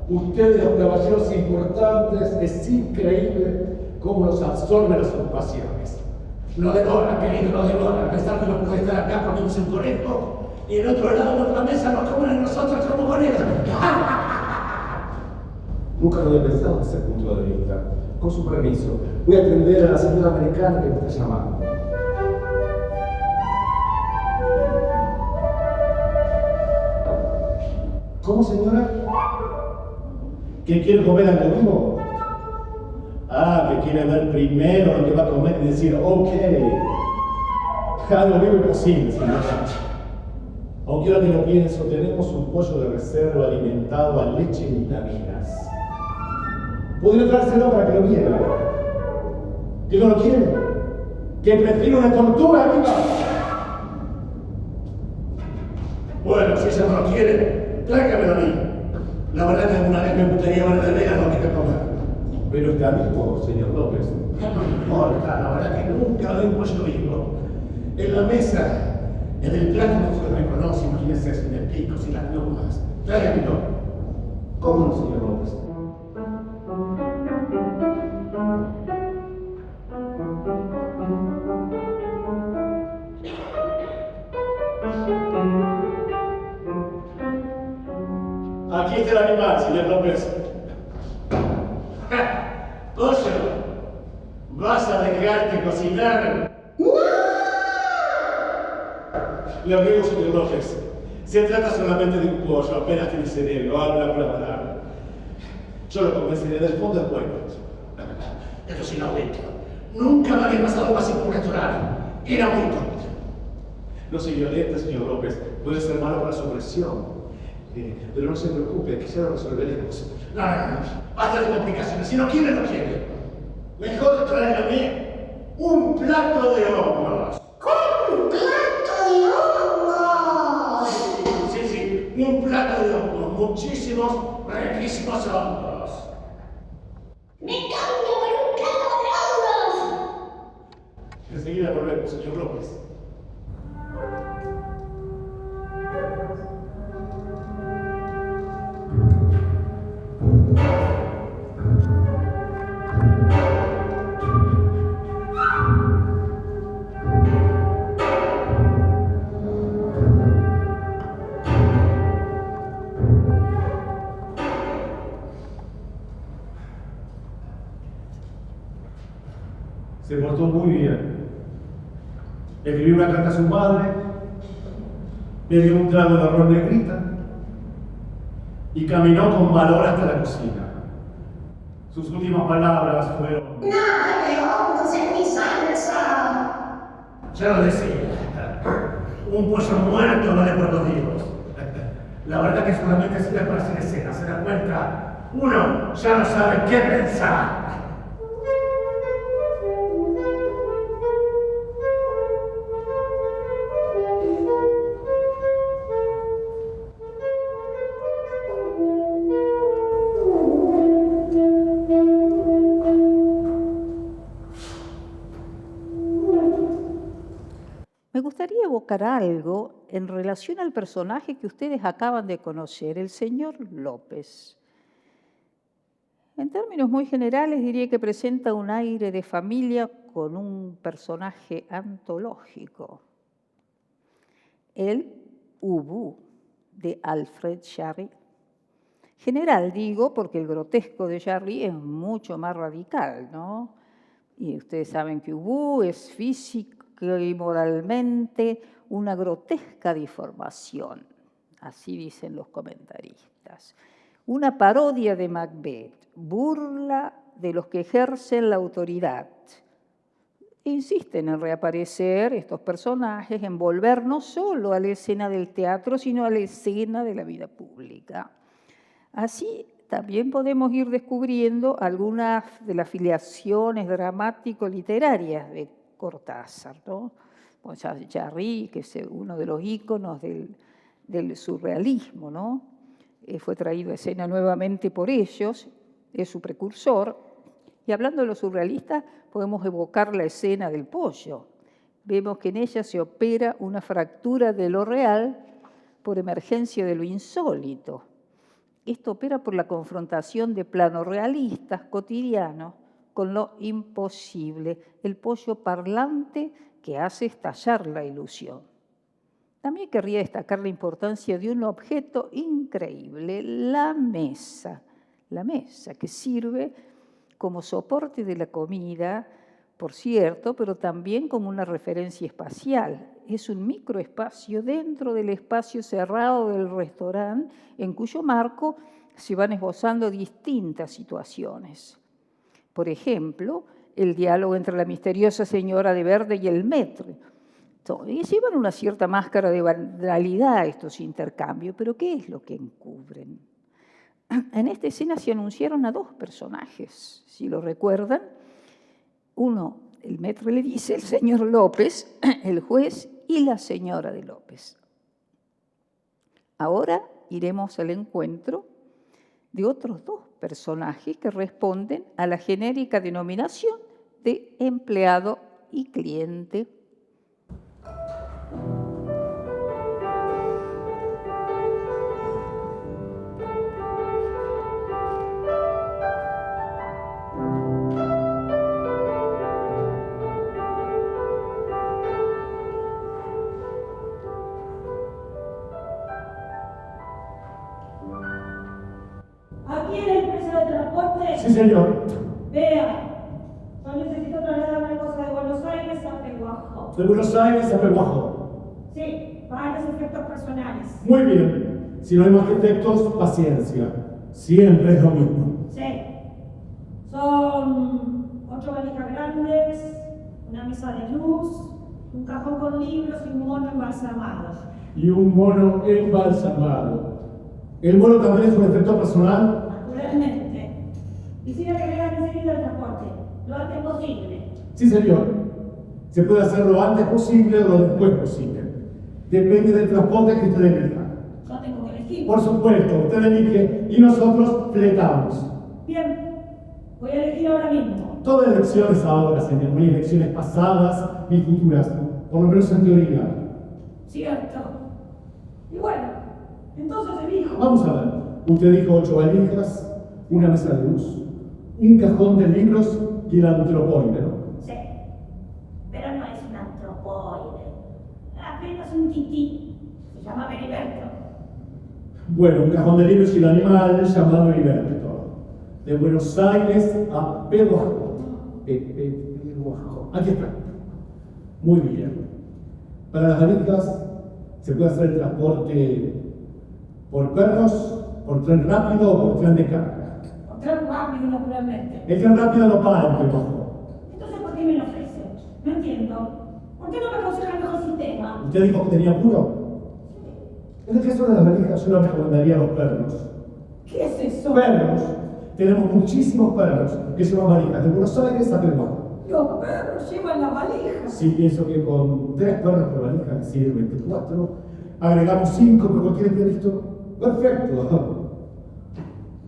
Ustedes, los caballeros importantes, es increíble cómo nos absorben las ocupaciones. No devora, querido, no devora. A pesar que no puede estar acá comiéndose un conejo, y en otro lado, en otra mesa, nos comen a nosotros como conejos. Nunca lo había pensado desde ese punto de vista. Con su permiso, voy a atender a la señora americana que me está llamando. ¿Cómo, señora? ¿Que quiere comer algo vivo? Ah, que quiere ver primero lo que va a comer y decir, ok. Algo vivo imposible, señora. Aunque ahora que lo pienso, tenemos un pollo de reserva alimentado a leche y vitaminas. Podría traérselo para que lo viera. ¿Que no lo quiere? ¿Que prefiere una tortuga viva? Bueno, si ella no lo quiere, tráigamelo a mí. La verdad que alguna vez me gustaría ver de veras lo que me comer. Pero está vivo, señor López. No importa, la verdad que nunca veo un pollo vivo. En la mesa, en el plato no se reconoce, imagínense, sin el pico, sin las plumas. Tráigamelo. ¿Cómo no, señor López? Aquí está el animal, señor López. Pollo, ¿vas a dejarte cocinar? Le ruego, señor López. Se trata solamente de un pollo, apenas tiene cerebro, habla por hablar. Yo lo convenceré del fondo del pueblo. Esto es inaudito. Nunca me había pasado algo así por un restaurante. Era muy tonto. No soy violenta, señor López. Puede ser malo para su presión. Pero no se preocupe, que ya lo resolveremos. No. Basta de complicaciones. Si no quiere, no quiere. Mejor tráigame un plato de hongos. ¿Un plato de hongos? Sí, un plato de hongos. Muchísimos, riquísimos hongos. ¡Me cambio por un plato de hongos! Enseguida volvemos, señor López. Se portó muy bien. Escribió una carta a su madre, le dio un trago de arroz negrita y caminó con valor hasta la cocina. Sus últimas palabras fueron: Nada de hongos en mi salsa. Ya lo decía, un pollo muerto vale por 2 vivos. La verdad que solamente sirve para hacer escenas, ¿se da cuenta? Uno ya no sabe qué pensar. Me gustaría evocar algo en relación al personaje que ustedes acaban de conocer, el señor López. En términos muy generales diría que presenta un aire de familia con un personaje antológico. El Ubu de Alfred Jarry. General digo porque el grotesco de Jarry es mucho más radical, ¿no? Y ustedes saben que Ubu es físico y moralmente una grotesca deformación, así dicen los comentaristas. Una parodia de Macbeth, burla de los que ejercen la autoridad. Insisten en reaparecer estos personajes, en volver no solo a la escena del teatro, sino a la escena de la vida pública. Así también podemos ir descubriendo algunas de las filiaciones dramático-literarias de Cortázar, ¿no? Pues Jarry, que es uno de los íconos del surrealismo, ¿no? Fue traído a escena nuevamente por ellos, es su precursor. Y hablando de los surrealistas, podemos evocar la escena del pollo. Vemos que en ella se opera una fractura de lo real por emergencia de lo insólito. Esto opera por la confrontación de planos realistas, cotidianos, con lo imposible, el pollo parlante que hace estallar la ilusión. También querría destacar la importancia de un objeto increíble, la mesa que sirve como soporte de la comida, por cierto, pero también como una referencia espacial. Es un microespacio dentro del espacio cerrado del restaurante, en cuyo marco se van esbozando distintas situaciones. Por ejemplo, el diálogo entre la misteriosa señora de verde y el maître. Y llevan una cierta máscara de banalidad estos intercambios, pero ¿qué es lo que encubren? En esta escena se anunciaron a 2 personajes, si lo recuerdan. Uno, el maître le dice, el señor López, el juez, y la señora de López. Ahora iremos al encuentro de otros 2 personajes que responden a la genérica denominación de empleado y cliente. ¿Aquí es la empresa de transporte? Sí, señor. Vea, yo necesito trasladar una cosa de Buenos Aires a Pehuajó. De Buenos Aires a Pehuajó. Sí, varios efectos personales. Muy bien. Si no hay más efectos, paciencia. Siempre es lo mismo. Sí. Son 8 valijas grandes, una mesa de luz, un cajón con libros y un mono embalsamado. Y un mono embalsamado. ¿El mono también es un efecto personal? Naturalmente. Quisiera que vean enseguida el transporte, lo antes posible. Sí, señor. Se puede hacer lo antes posible o lo después posible. Depende del transporte que usted elija. Yo tengo que elegir. Por supuesto, usted elige y nosotros fletamos. Bien, voy a elegir ahora mismo. Toda elección es ahora, señor. No hay elecciones pasadas ni futuras, por lo menos en teoría. Cierto. Y bueno, entonces elijo. Vamos a ver. Usted dijo 8 valijas, una mesa de luz, un cajón de libros y el antropoide, ¿no? Sí, pero no es un antropoide. Apenas un tití. Se llama Beriberto. Bueno, un cajón de libros y un animal llamado Heriberto. De Buenos Aires a Pehuajó. Pehuajó. Aquí está. Muy bien. Para las valijas se puede hacer el transporte por perros ¿Por tren rápido o por tren de carga? Por tren rápido, naturalmente. El tren rápido no para en Pehuajó. Entonces, ¿por qué me lo ofrece? No entiendo. ¿Por qué no me aconseja el mejor sistema? ¿Usted dijo que tenía apuro? En el caso de las valijas, yo le recomendaría los perros. ¿Qué es eso? Perros. Tenemos muchísimos perros que llevan valijas de Buenos Aires a Pehuajó. Los perros llevan la valija. Sí, pienso que con 3 perros por valija, es decir, 24, agregamos 5, pero ¿quieren ver esto? Perfecto.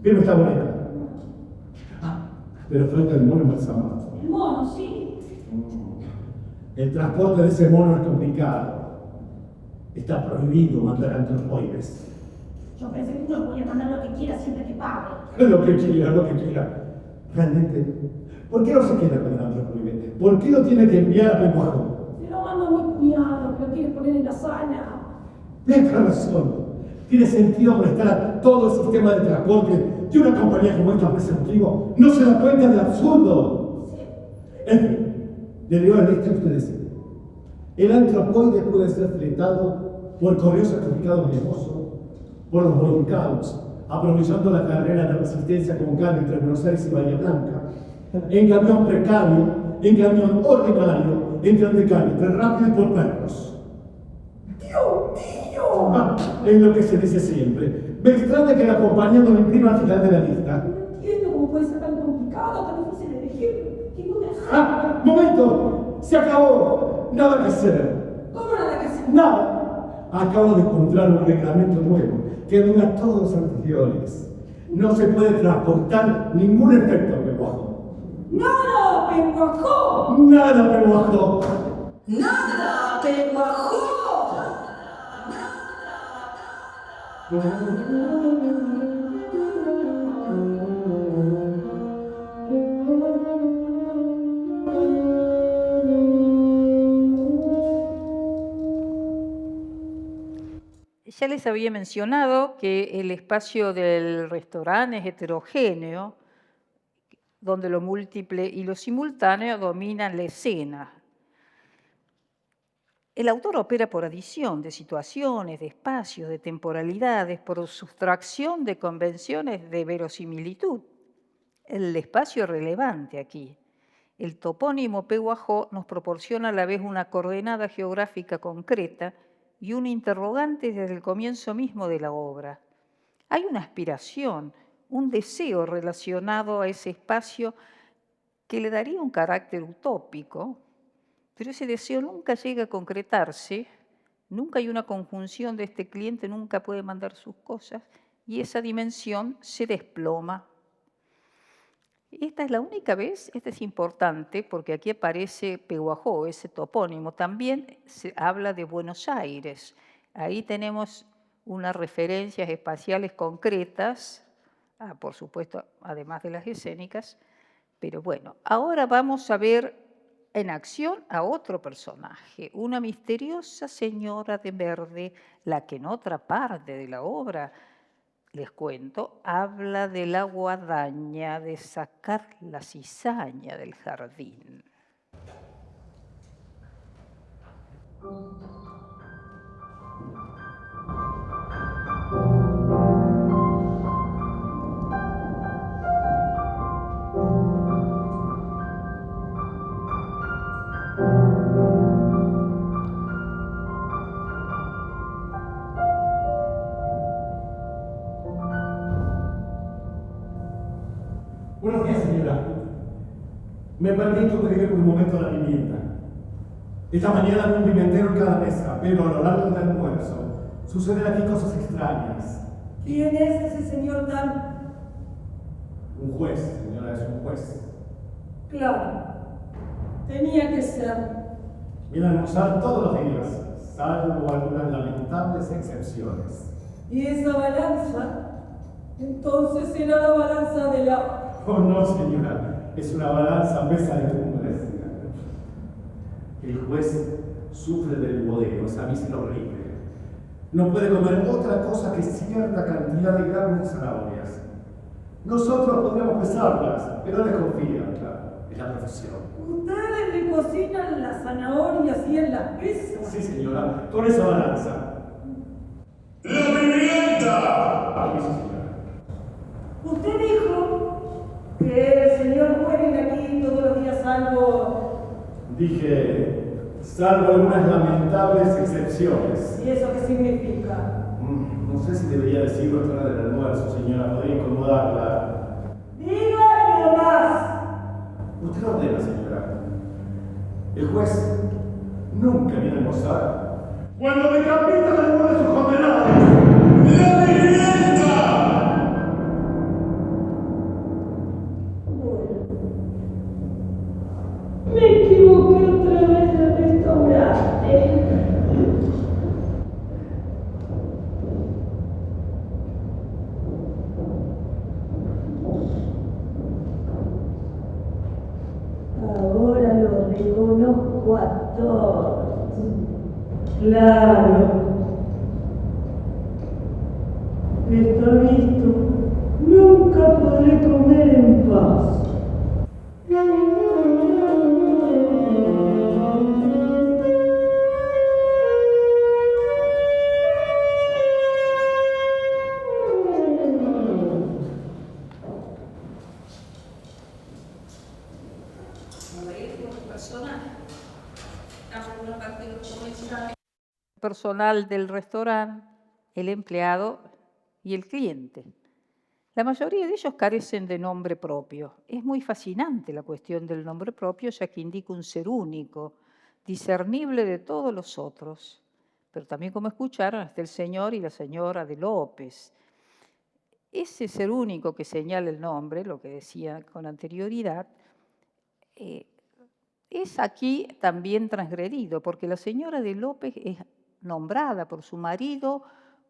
Pero está bonita. Pero falta el mono embalsamado. El mono, sí. El transporte de ese mono es complicado. Está prohibido mandar antropoides. Yo pensé que uno podía mandar lo que quiera siempre que pague. Lo que quiera, lo que quiera. Realmente, ¿por qué no se queda con el antropoide? ¿Por qué lo tiene que enviar a Pehuajó? Se lo manda muy cuñado, que lo quiere poner en la sala. Tienes razón. Tiene sentido prestar a todo el sistema de transporte de una compañía como esta por ese motivo. No se da cuenta del absurdo. En fin, le digo al este a usted decir. El antropoide puede ser fletado por correo certificado venenoso, por los volcados, aprovechando la carrera de resistencia con carga entre Buenos Aires y Bahía Blanca, en camión precario, en camión ordinario, en tren de carga, tren rápido y por perros. ¡Dios mío! Es lo que se dice siempre. Me extraña que la compañía no lo imprima al final de la lista. No entiendo cómo puede ser tan complicado, tan difícil de elegir. ¿Qué voy a hacer? ¡Momento! ¡Se acabó! Nada que hacer. ¿Cómo nada que hacer? Nada. Acabo de encontrar un reglamento nuevo que anula todos los anteriores. No se puede transportar ningún efecto a Pehuajó. ¡Nada, Pehuajó! ¡Nada, Pehuajó! ¡Nada, Pehuajó! Ya les había mencionado que el espacio del restaurante es heterogéneo, donde lo múltiple y lo simultáneo dominan la escena. El autor opera por adición de situaciones, de espacios, de temporalidades, por sustracción de convenciones de verosimilitud. El espacio es relevante aquí. El topónimo Pehuajó nos proporciona a la vez una coordenada geográfica concreta y un interrogante desde el comienzo mismo de la obra. Hay una aspiración, un deseo relacionado a ese espacio que le daría un carácter utópico, pero ese deseo nunca llega a concretarse, nunca hay una conjunción de este cliente, nunca puede mandar sus cosas, y esa dimensión se desploma. Esta es la única vez, esta es importante, porque aquí aparece Pehuajó, ese topónimo. También se habla de Buenos Aires. Ahí tenemos unas referencias espaciales concretas, por supuesto, además de las escénicas. Pero bueno, ahora vamos a ver en acción a otro personaje, una misteriosa señora de verde, la que en otra parte de la obra, les cuento, habla de la guadaña, de sacar la cizaña del jardín. Buenos días, señora. Me permito pedir un momento a la vivienda. Esta mañana hay un pimentero en cada mesa, pero a lo largo del almuerzo suceden aquí cosas extrañas. ¿Quién es ese señor tan...? Un juez, señora, es un juez. Claro, tenía que ser. Viene a almorzar todos los días, salvo algunas lamentables excepciones. ¿Y esa balanza? Entonces era la balanza de la... Oh, no, señora, es una balanza mesa de cumbres. El juez sufre del bodeo, esa mísera horrible. No puede comer otra cosa que cierta cantidad de gramos de zanahorias. Nosotros podríamos pesarlas, pero desconfía, claro, es la profesión. ¿Ustedes le cocinan las zanahorias y en las pesas? Sí, señora, con esa balanza. ¡La vivienda! Aquí, sí, señora. Usted dijo que el señor juez viene aquí todos los días salvo... Dije, salvo algunas lamentables excepciones. ¿Y eso qué significa? No sé si debería decirlo a la hora del almuerzo, señora. Podría incomodarla. ¡Dígame más! Usted ordena, señora. El juez nunca viene a almorzar. Cuando decapitan a alguno de sus condenados, ¡la vivienda! Me equivoqué otra vez de restaurante. Ahora lo reconozco a todos. Claro. Está visto. Nunca podré comer en paz. Personal del restaurante, el empleado y el cliente. La mayoría de ellos carecen de nombre propio. Es muy fascinante la cuestión del nombre propio, ya que indica un ser único, discernible de todos los otros. Pero también, como escucharon, está el señor y la señora de López. Ese ser único que señala el nombre, lo que decía con anterioridad, es aquí también transgredido, porque la señora de López es nombrada por su marido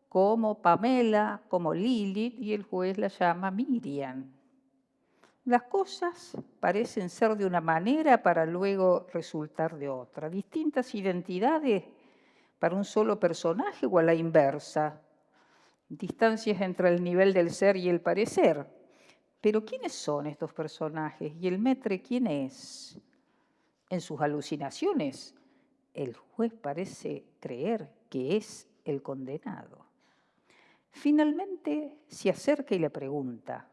como Pamela, como Lilith, y el juez la llama Miriam. Las cosas parecen ser de una manera para luego resultar de otra. Distintas identidades para un solo personaje o a la inversa. Distancias entre el nivel del ser y el parecer. Pero ¿quiénes son estos personajes? ¿Y el maître quién es? En sus alucinaciones, el juez parece creer que es el condenado. Finalmente se acerca y le pregunta,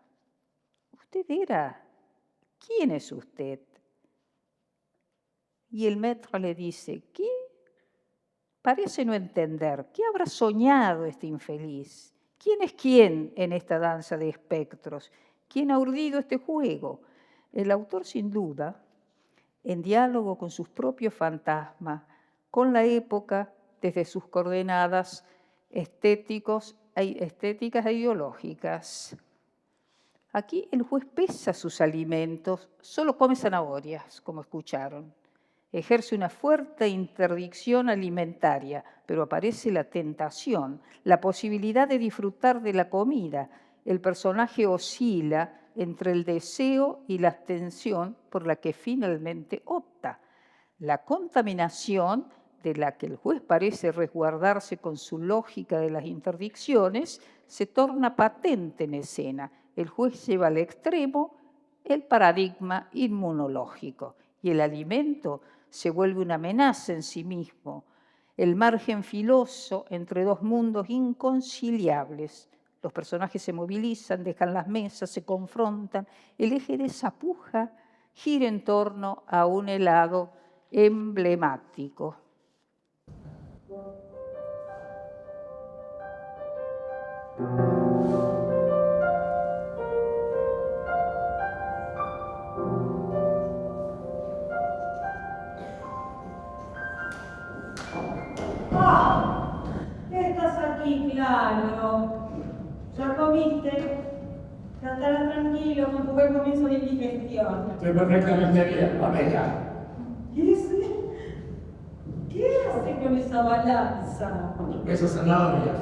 ¿usted era? ¿Quién es usted? Y el maître le dice, ¿qué? Parece no entender. ¿Qué habrá soñado este infeliz? ¿Quién es quién en esta danza de espectros? ¿Quién ha urdido este juego? El autor, sin duda, en diálogo con sus propios fantasmas, con la época, desde sus coordenadas estéticas e ideológicas. Aquí el juez pesa sus alimentos, solo come zanahorias, como escucharon. Ejerce una fuerte interdicción alimentaria, pero aparece la tentación, la posibilidad de disfrutar de la comida. El personaje oscila entre el deseo y la abstención por la que finalmente opta. La contaminación, de la que el juez parece resguardarse con su lógica de las interdicciones, se torna patente en escena. El juez lleva al extremo el paradigma inmunológico y el alimento se vuelve una amenaza en sí mismo, el margen filoso entre dos mundos inconciliables. Los personajes se movilizan, dejan las mesas, se confrontan. El eje de esa puja gira en torno a un helado emblemático. Estás aquí, claro. ¿Ya comiste? Estarás tranquilo con tu buen comienzo de indigestión. Estoy perfectamente bien, Pamela. ¿Qué hace con esa balanza? Esas zanahorias.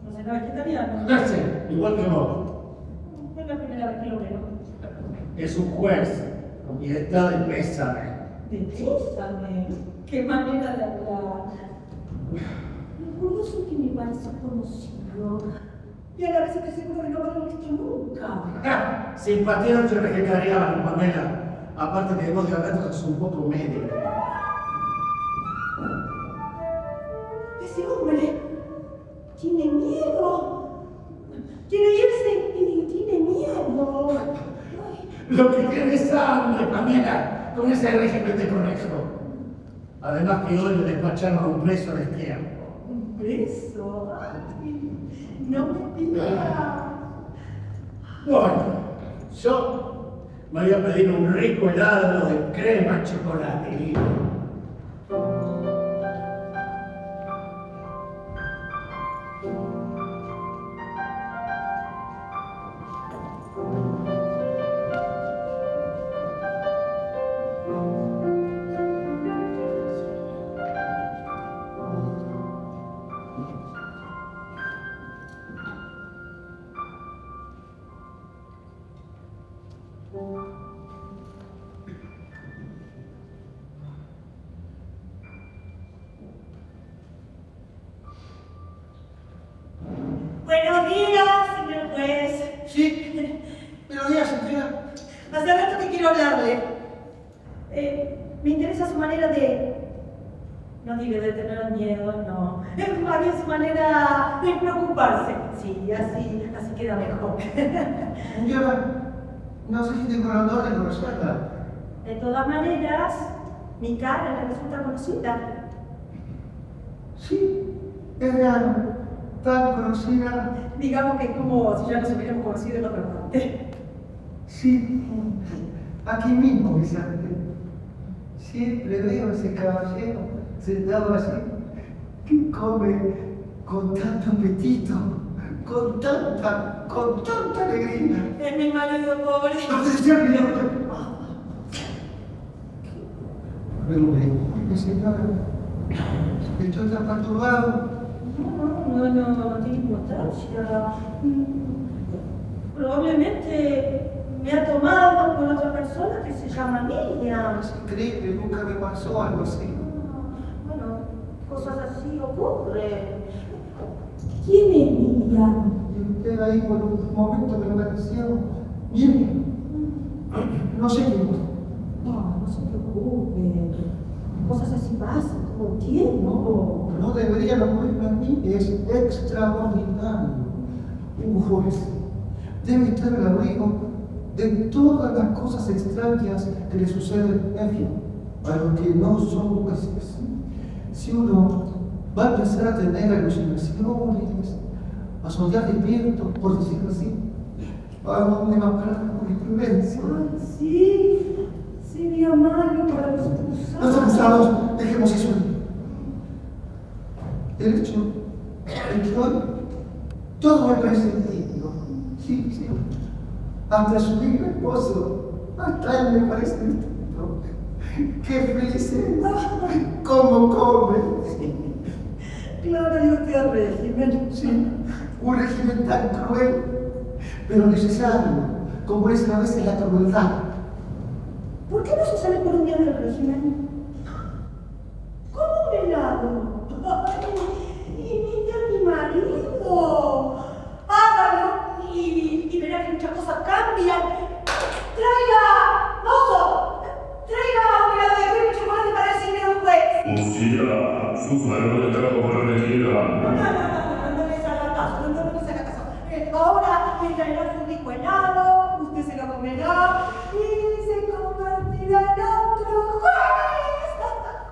¿No será vegetariano? No sé, igual que vos. Es la primera vez que lo veo. Es un juez y está de pésame. De pésame. Qué manera de hablar. Lo curioso es que me parece conocido. Y a la vez estoy seguro de no haberlo visto nunca. Simpatía entre vegetarianos, Pamela. Aparte que vos de hablar sos un poco medio. Ese hombre tiene miedo. Quiere irse y tiene miedo. Lo que tiene sangre, Pamela, con ese régimen de conejo. Además que hoy le despacharon a un preso de tiempo. ¿Un preso? Ay, no me digas. Bueno, yo me voy a pedir un rico helado de crema chocolate. Buenos días, señor juez. Sí, buenos días, señora. Hace rato que quiero hablarle. Me interesa su manera de... No digo de tener miedo, no. Más bien su manera de preocuparse. Sí, así queda mejor. Señora, no sé si tengo el honor de conocerla. De todas maneras, mi cara le resulta conocida. Sí, es real. Tan conocida. Digamos que es como si ya nos hubiéramos conocido en otra parte. Sí, aquí mismo, Vicente. Siempre veo a ese caballero sentado allí, que come con tanto apetito, con tanta alegría. Es mi marido, pobre. No sé si pero disculpe, señora, estoy tan perturbado. No tiene importancia. Probablemente me ha tomado con otra persona que se llama Miriam. Es increíble, nunca me pasó algo así. Bueno, cosas así ocurren. ¿Quién es Miriam? Y usted ahí por un momento me lo pareció. Bien, no sé qué. No se preocupe. Cosas así pasan todo el tiempo. No debería ocurrirme a mí, es extraordinario. Un juez debe estar al abrigo de todas las cosas extrañas que le suceden, en fin, a los que no son jueces. Si uno va a empezar a tener alucinaciones, a soñar despierto, por decirlo así, ¿a dónde va a parar la jurisprudencia? Ay, sí, sería malo para los acusados. Los acusados, dejemos eso. El hecho es que hoy todo me parece digno. Sí. Hasta su hijo esposo, hasta él me parece distinto. ¡Qué feliz es! ¿Cómo come? Claro, y usted al régimen. Sí, un régimen tan cruel, pero necesario, como es a veces la crueldad. ¿Por qué no se sale por un día del régimen? ¿Cómo un helado? Ay, invite a mi marido. Hágalo y verá que muchas cosas cambian. ¡Traiga! ¡Mozo! ¡Traiga un helado de crema y chocolate para el señor juez! Su cuerpo de trabajo por elegida. No les haga caso, no les haga caso. Ahora me traerá su rico helado, usted se lo comerá y se convertirá en otro juez.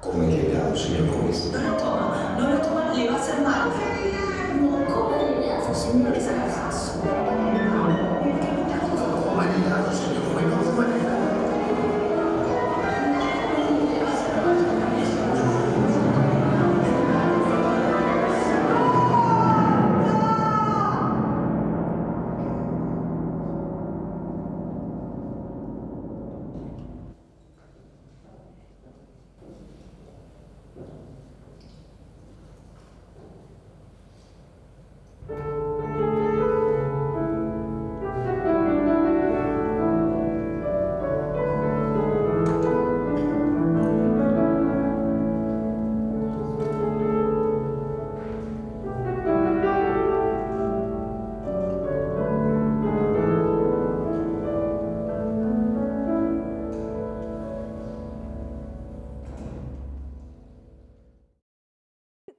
Come el helado, señor juez. No lo toma, le va a hacer mal. No coma el helado, si no les haga caso. Come el helado, señor juez. No come el helado.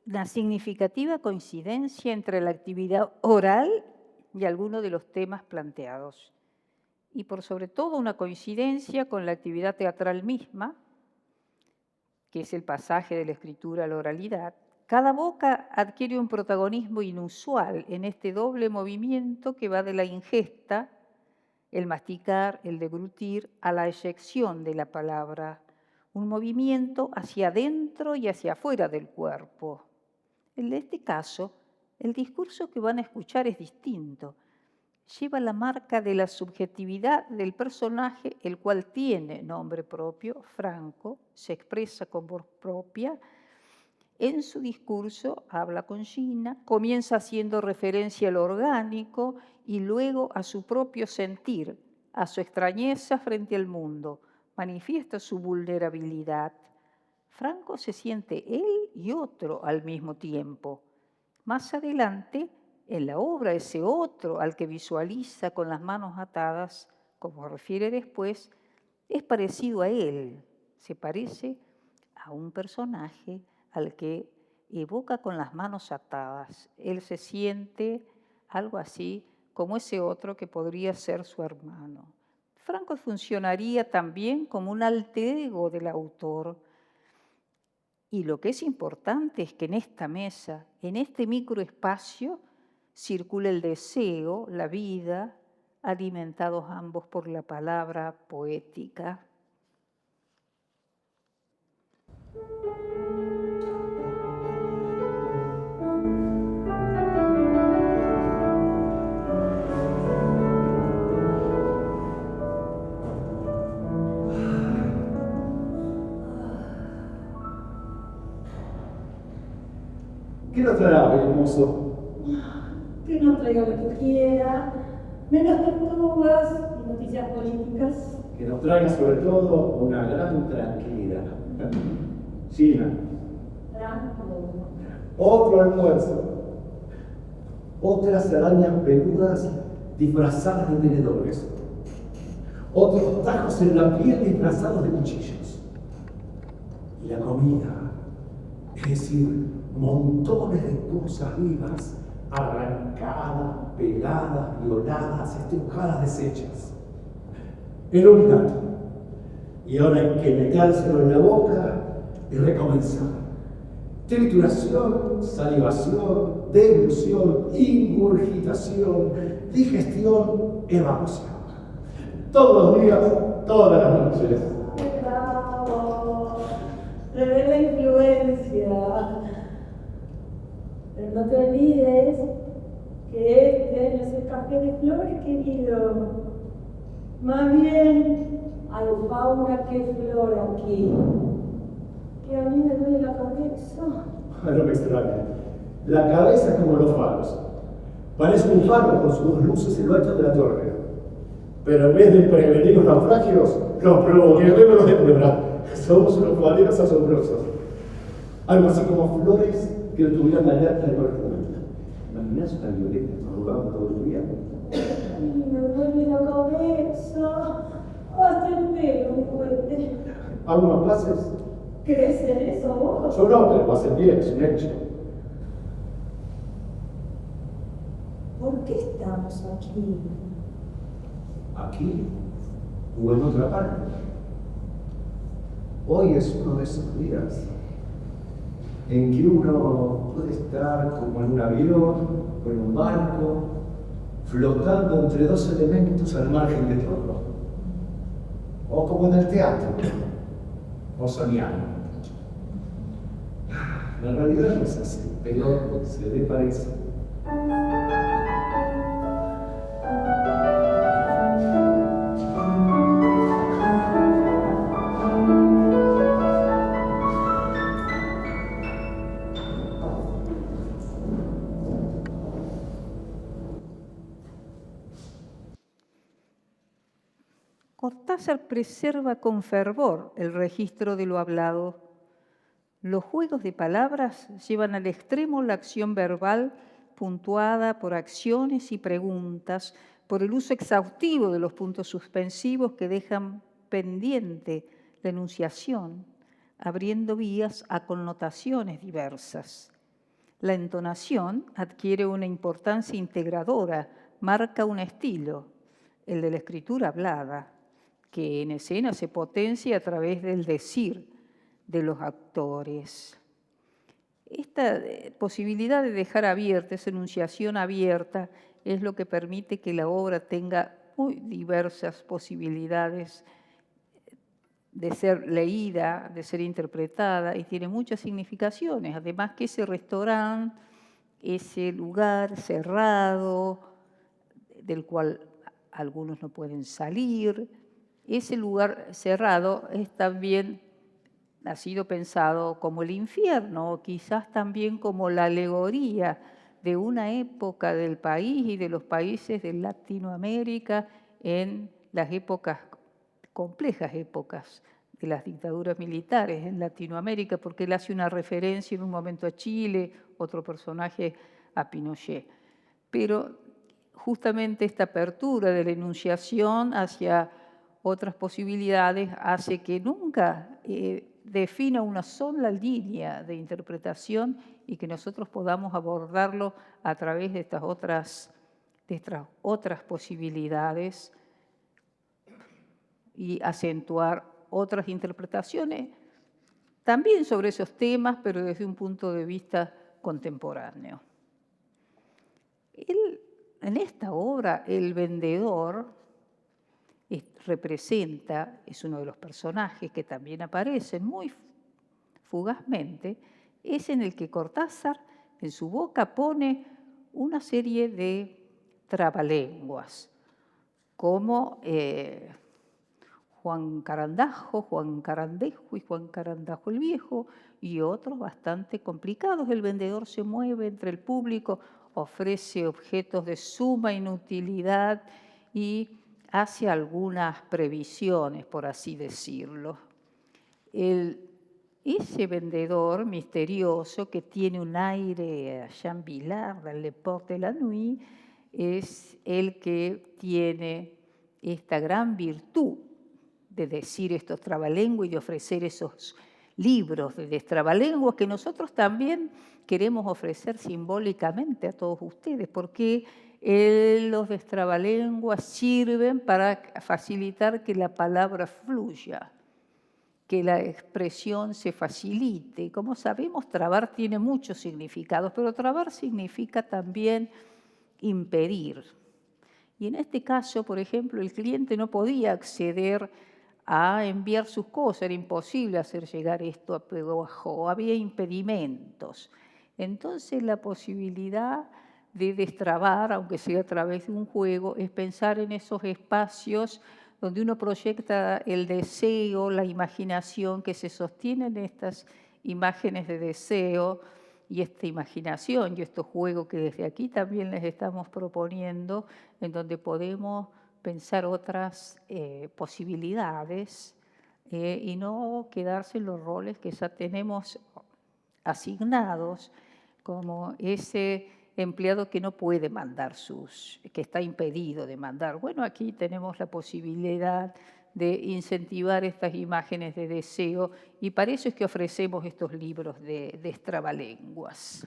Una significativa coincidencia entre la actividad oral y algunos de los temas planteados. y por sobre todo una coincidencia con la actividad teatral misma, que es el pasaje de la escritura a la oralidad, cada boca adquiere un protagonismo inusual en este doble movimiento que va de la ingesta, el masticar, el deglutir, a la eyección de la palabra, un movimiento hacia adentro y hacia afuera del cuerpo. En este caso, el discurso que van a escuchar es distinto. Lleva la marca de la subjetividad del personaje, el cual tiene nombre propio, Franco, se expresa con voz propia. En su discurso habla con Gina, comienza haciendo referencia al orgánico y luego a su propio sentir, a su extrañeza frente al mundo. Manifiesta su vulnerabilidad. Franco se siente él y otro al mismo tiempo. Más adelante, en la obra, ese otro al que visualiza con las manos atadas, como refiere después, es parecido a él, se parece a un personaje al que evoca con las manos atadas. Él se siente algo así como ese otro que podría ser su hermano. Franco funcionaría también como un alter ego del autor. Y lo que es importante es que en esta mesa, en este microespacio, circula el deseo, la vida, alimentados ambos por la palabra poética. ¿Qué nos traerá, hermoso? Que nos traiga lo que quiera, menos tortugas y noticias políticas. Que nos traiga sobre todo una gran tranquilidad. Gina, Franco. otro almuerzo. Otras arañas peludas disfrazadas de tenedores. Otros tajos en la piel disfrazados de cuchillos. Y la comida, es decir, montones de cosas vivas, arrancadas, peladas, violadas, estrujadas, deshechas. Era un gato. Y ahora hay que metérselo en la boca y recomenzar. Trituración, salivación, deglución, ingurgitación, digestión, evacuación. Todos los días, todas las noches. Bravo. Rever la influencia. Pero no te olvides que este año es el café de flores, querido. Más bien, hay fauna que flor aquí. Que a mí me duele la cabeza. No me extraña. La cabeza es como los faros. Parece un faro con sus dos luces en lo alto de la torre. Pero en vez de prevenir los naufragios, los provoquemos de prueba. Somos unos fareros asombrosos. Algo así como flores que tuvieran la alerta de perfume. ¿Imaginas una violeta arrugada todo el día? Ay, me duele la cabeza. Hasta el pelo me duele. ¿Hago más clases? ¿Crees en eso vos? Yo no, pero va a ser bien, es un hecho. ¿Por qué estamos aquí? Aquí o en otra parte. Hoy es uno de esos días en que uno puede estar como en un avión o en un barco, flotando entre dos elementos al margen de todo. O como en el teatro, o soñando. La realidad no es así, pero se le parece. Cortázar preserva con fervor el registro de lo hablado. Los juegos de palabras llevan al extremo la acción verbal puntuada por acciones y preguntas, por el uso exhaustivo de los puntos suspensivos que dejan pendiente la enunciación, abriendo vías a connotaciones diversas. La entonación adquiere una importancia integradora, marca un estilo. el de la escritura hablada, que en escena se potencia a través del decir de los actores. Esta posibilidad de dejar abierta, esa enunciación abierta, es lo que permite que la obra tenga muy diversas posibilidades de ser leída, de ser interpretada, y tiene muchas significaciones. Además que ese restaurante, ese lugar cerrado, del cual algunos no pueden salir, ese lugar cerrado ha sido pensado como el infierno, o quizás también como la alegoría de una época del país y de los países de Latinoamérica en las complejas épocas de las dictaduras militares en Latinoamérica, porque él hace una referencia en un momento a Chile, otro personaje a Pinochet. Pero justamente esta apertura de la enunciación hacia otras posibilidades hace que nunca defina una sola línea de interpretación y que nosotros podamos abordarlo a través de estas otras posibilidades y acentuar otras interpretaciones también sobre esos temas, pero desde un punto de vista contemporáneo. En esta obra, el vendedor es uno de los personajes que también aparecen muy fugazmente, es en el que Cortázar en su boca pone una serie de trabalenguas, como Juan Carandajo y Juan Carandajo el Viejo, y otros bastante complicados. El vendedor se mueve entre el público, ofrece objetos de suma inutilidad y hace algunas previsiones, por así decirlo. Ese vendedor misterioso que tiene un aire a Jean Villard, del Le Port de la Nuit, es el que tiene esta gran virtud de decir estos trabalenguas y de ofrecer esos libros de destrabalenguas que nosotros también queremos ofrecer simbólicamente a todos ustedes, porque los destrabalenguas sirven para facilitar que la palabra fluya, que la expresión se facilite. Como sabemos, trabar tiene muchos significados, pero trabar significa también impedir. Y en este caso, por ejemplo, el cliente no podía acceder a enviar sus cosas, era imposible hacer llegar esto a Peguajó, había impedimentos. Entonces la posibilidad de destrabar, aunque sea a través de un juego, es pensar en esos espacios donde uno proyecta el deseo, la imaginación que se sostiene en estas imágenes de deseo y esta imaginación y estos juegos que desde aquí también les estamos proponiendo, en donde podemos pensar otras posibilidades y no quedarse en los roles que ya tenemos asignados, como ese empleado que no puede mandar que está impedido de mandar. Bueno, aquí tenemos la posibilidad de incentivar estas imágenes de deseo y para eso es que ofrecemos estos libros de destrabalenguas.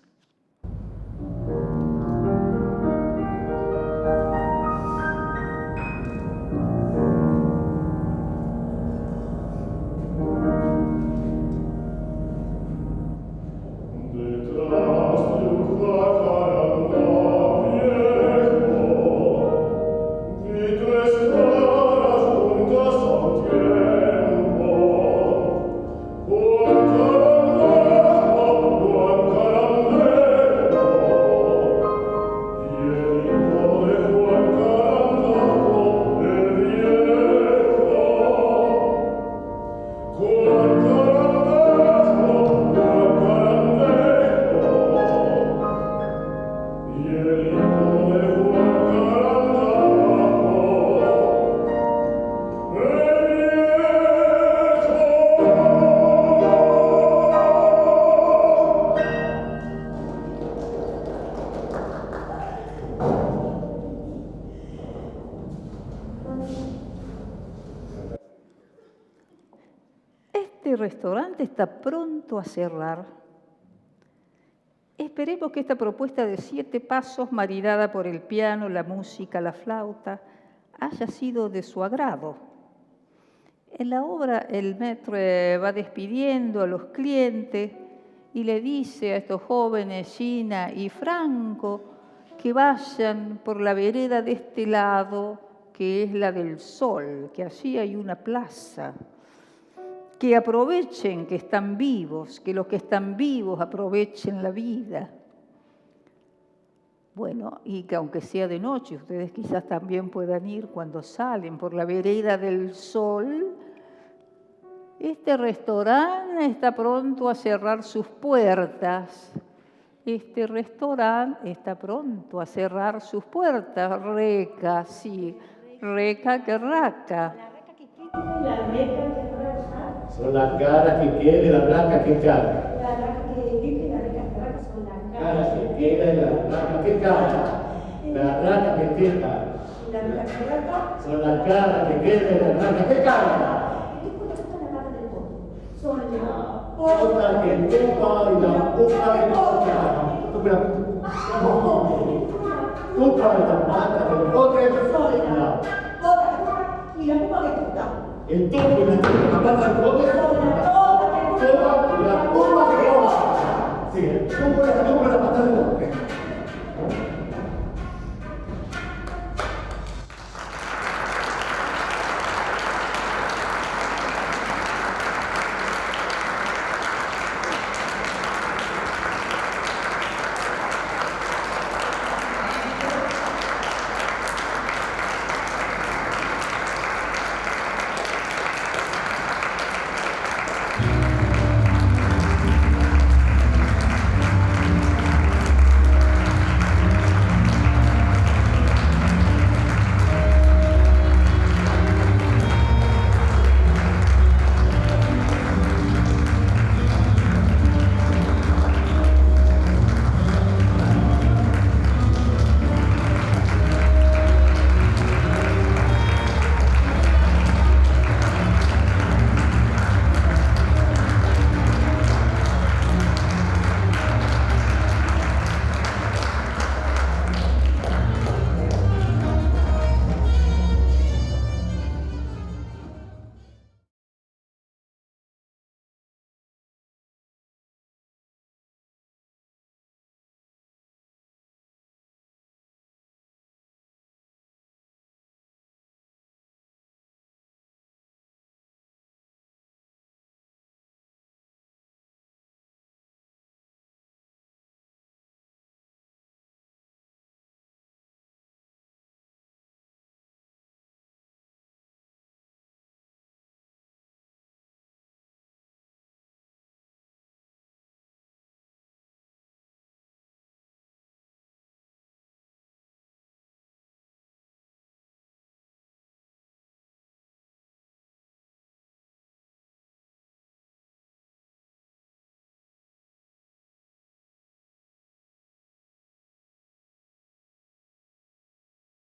Este restaurante está pronto a cerrar. Esperemos que esta propuesta de 7 pasos, maridada por el piano, la música, la flauta, haya sido de su agrado. En la obra el maître va despidiendo a los clientes y le dice a estos jóvenes, Gina y Franco, que vayan por la vereda de este lado, que es la del Sol, que allí hay una plaza, que aprovechen que están vivos, que los que están vivos aprovechen la vida. Bueno, y que aunque sea de noche, ustedes quizás también puedan ir cuando salen por la vereda del Sol. Este restaurante está pronto a cerrar sus puertas. Este restaurante está pronto a cerrar sus puertas. Reca, sí, reca que raca. La reca que raca. Son las caras que queda y la raca que caga. La raca que vive y la reca que raca son las Caras que queda y la raca que caga. La raca que queda. Y la reca que raca Son las caras que queda y la raca que caga. son la Otra que tupa y la pupa que toca. Tupa de la pata del bote de la y la pupa que toca. el tupo y la pata del bote de la pupa y la pupa que toca. Sí, el tupo y la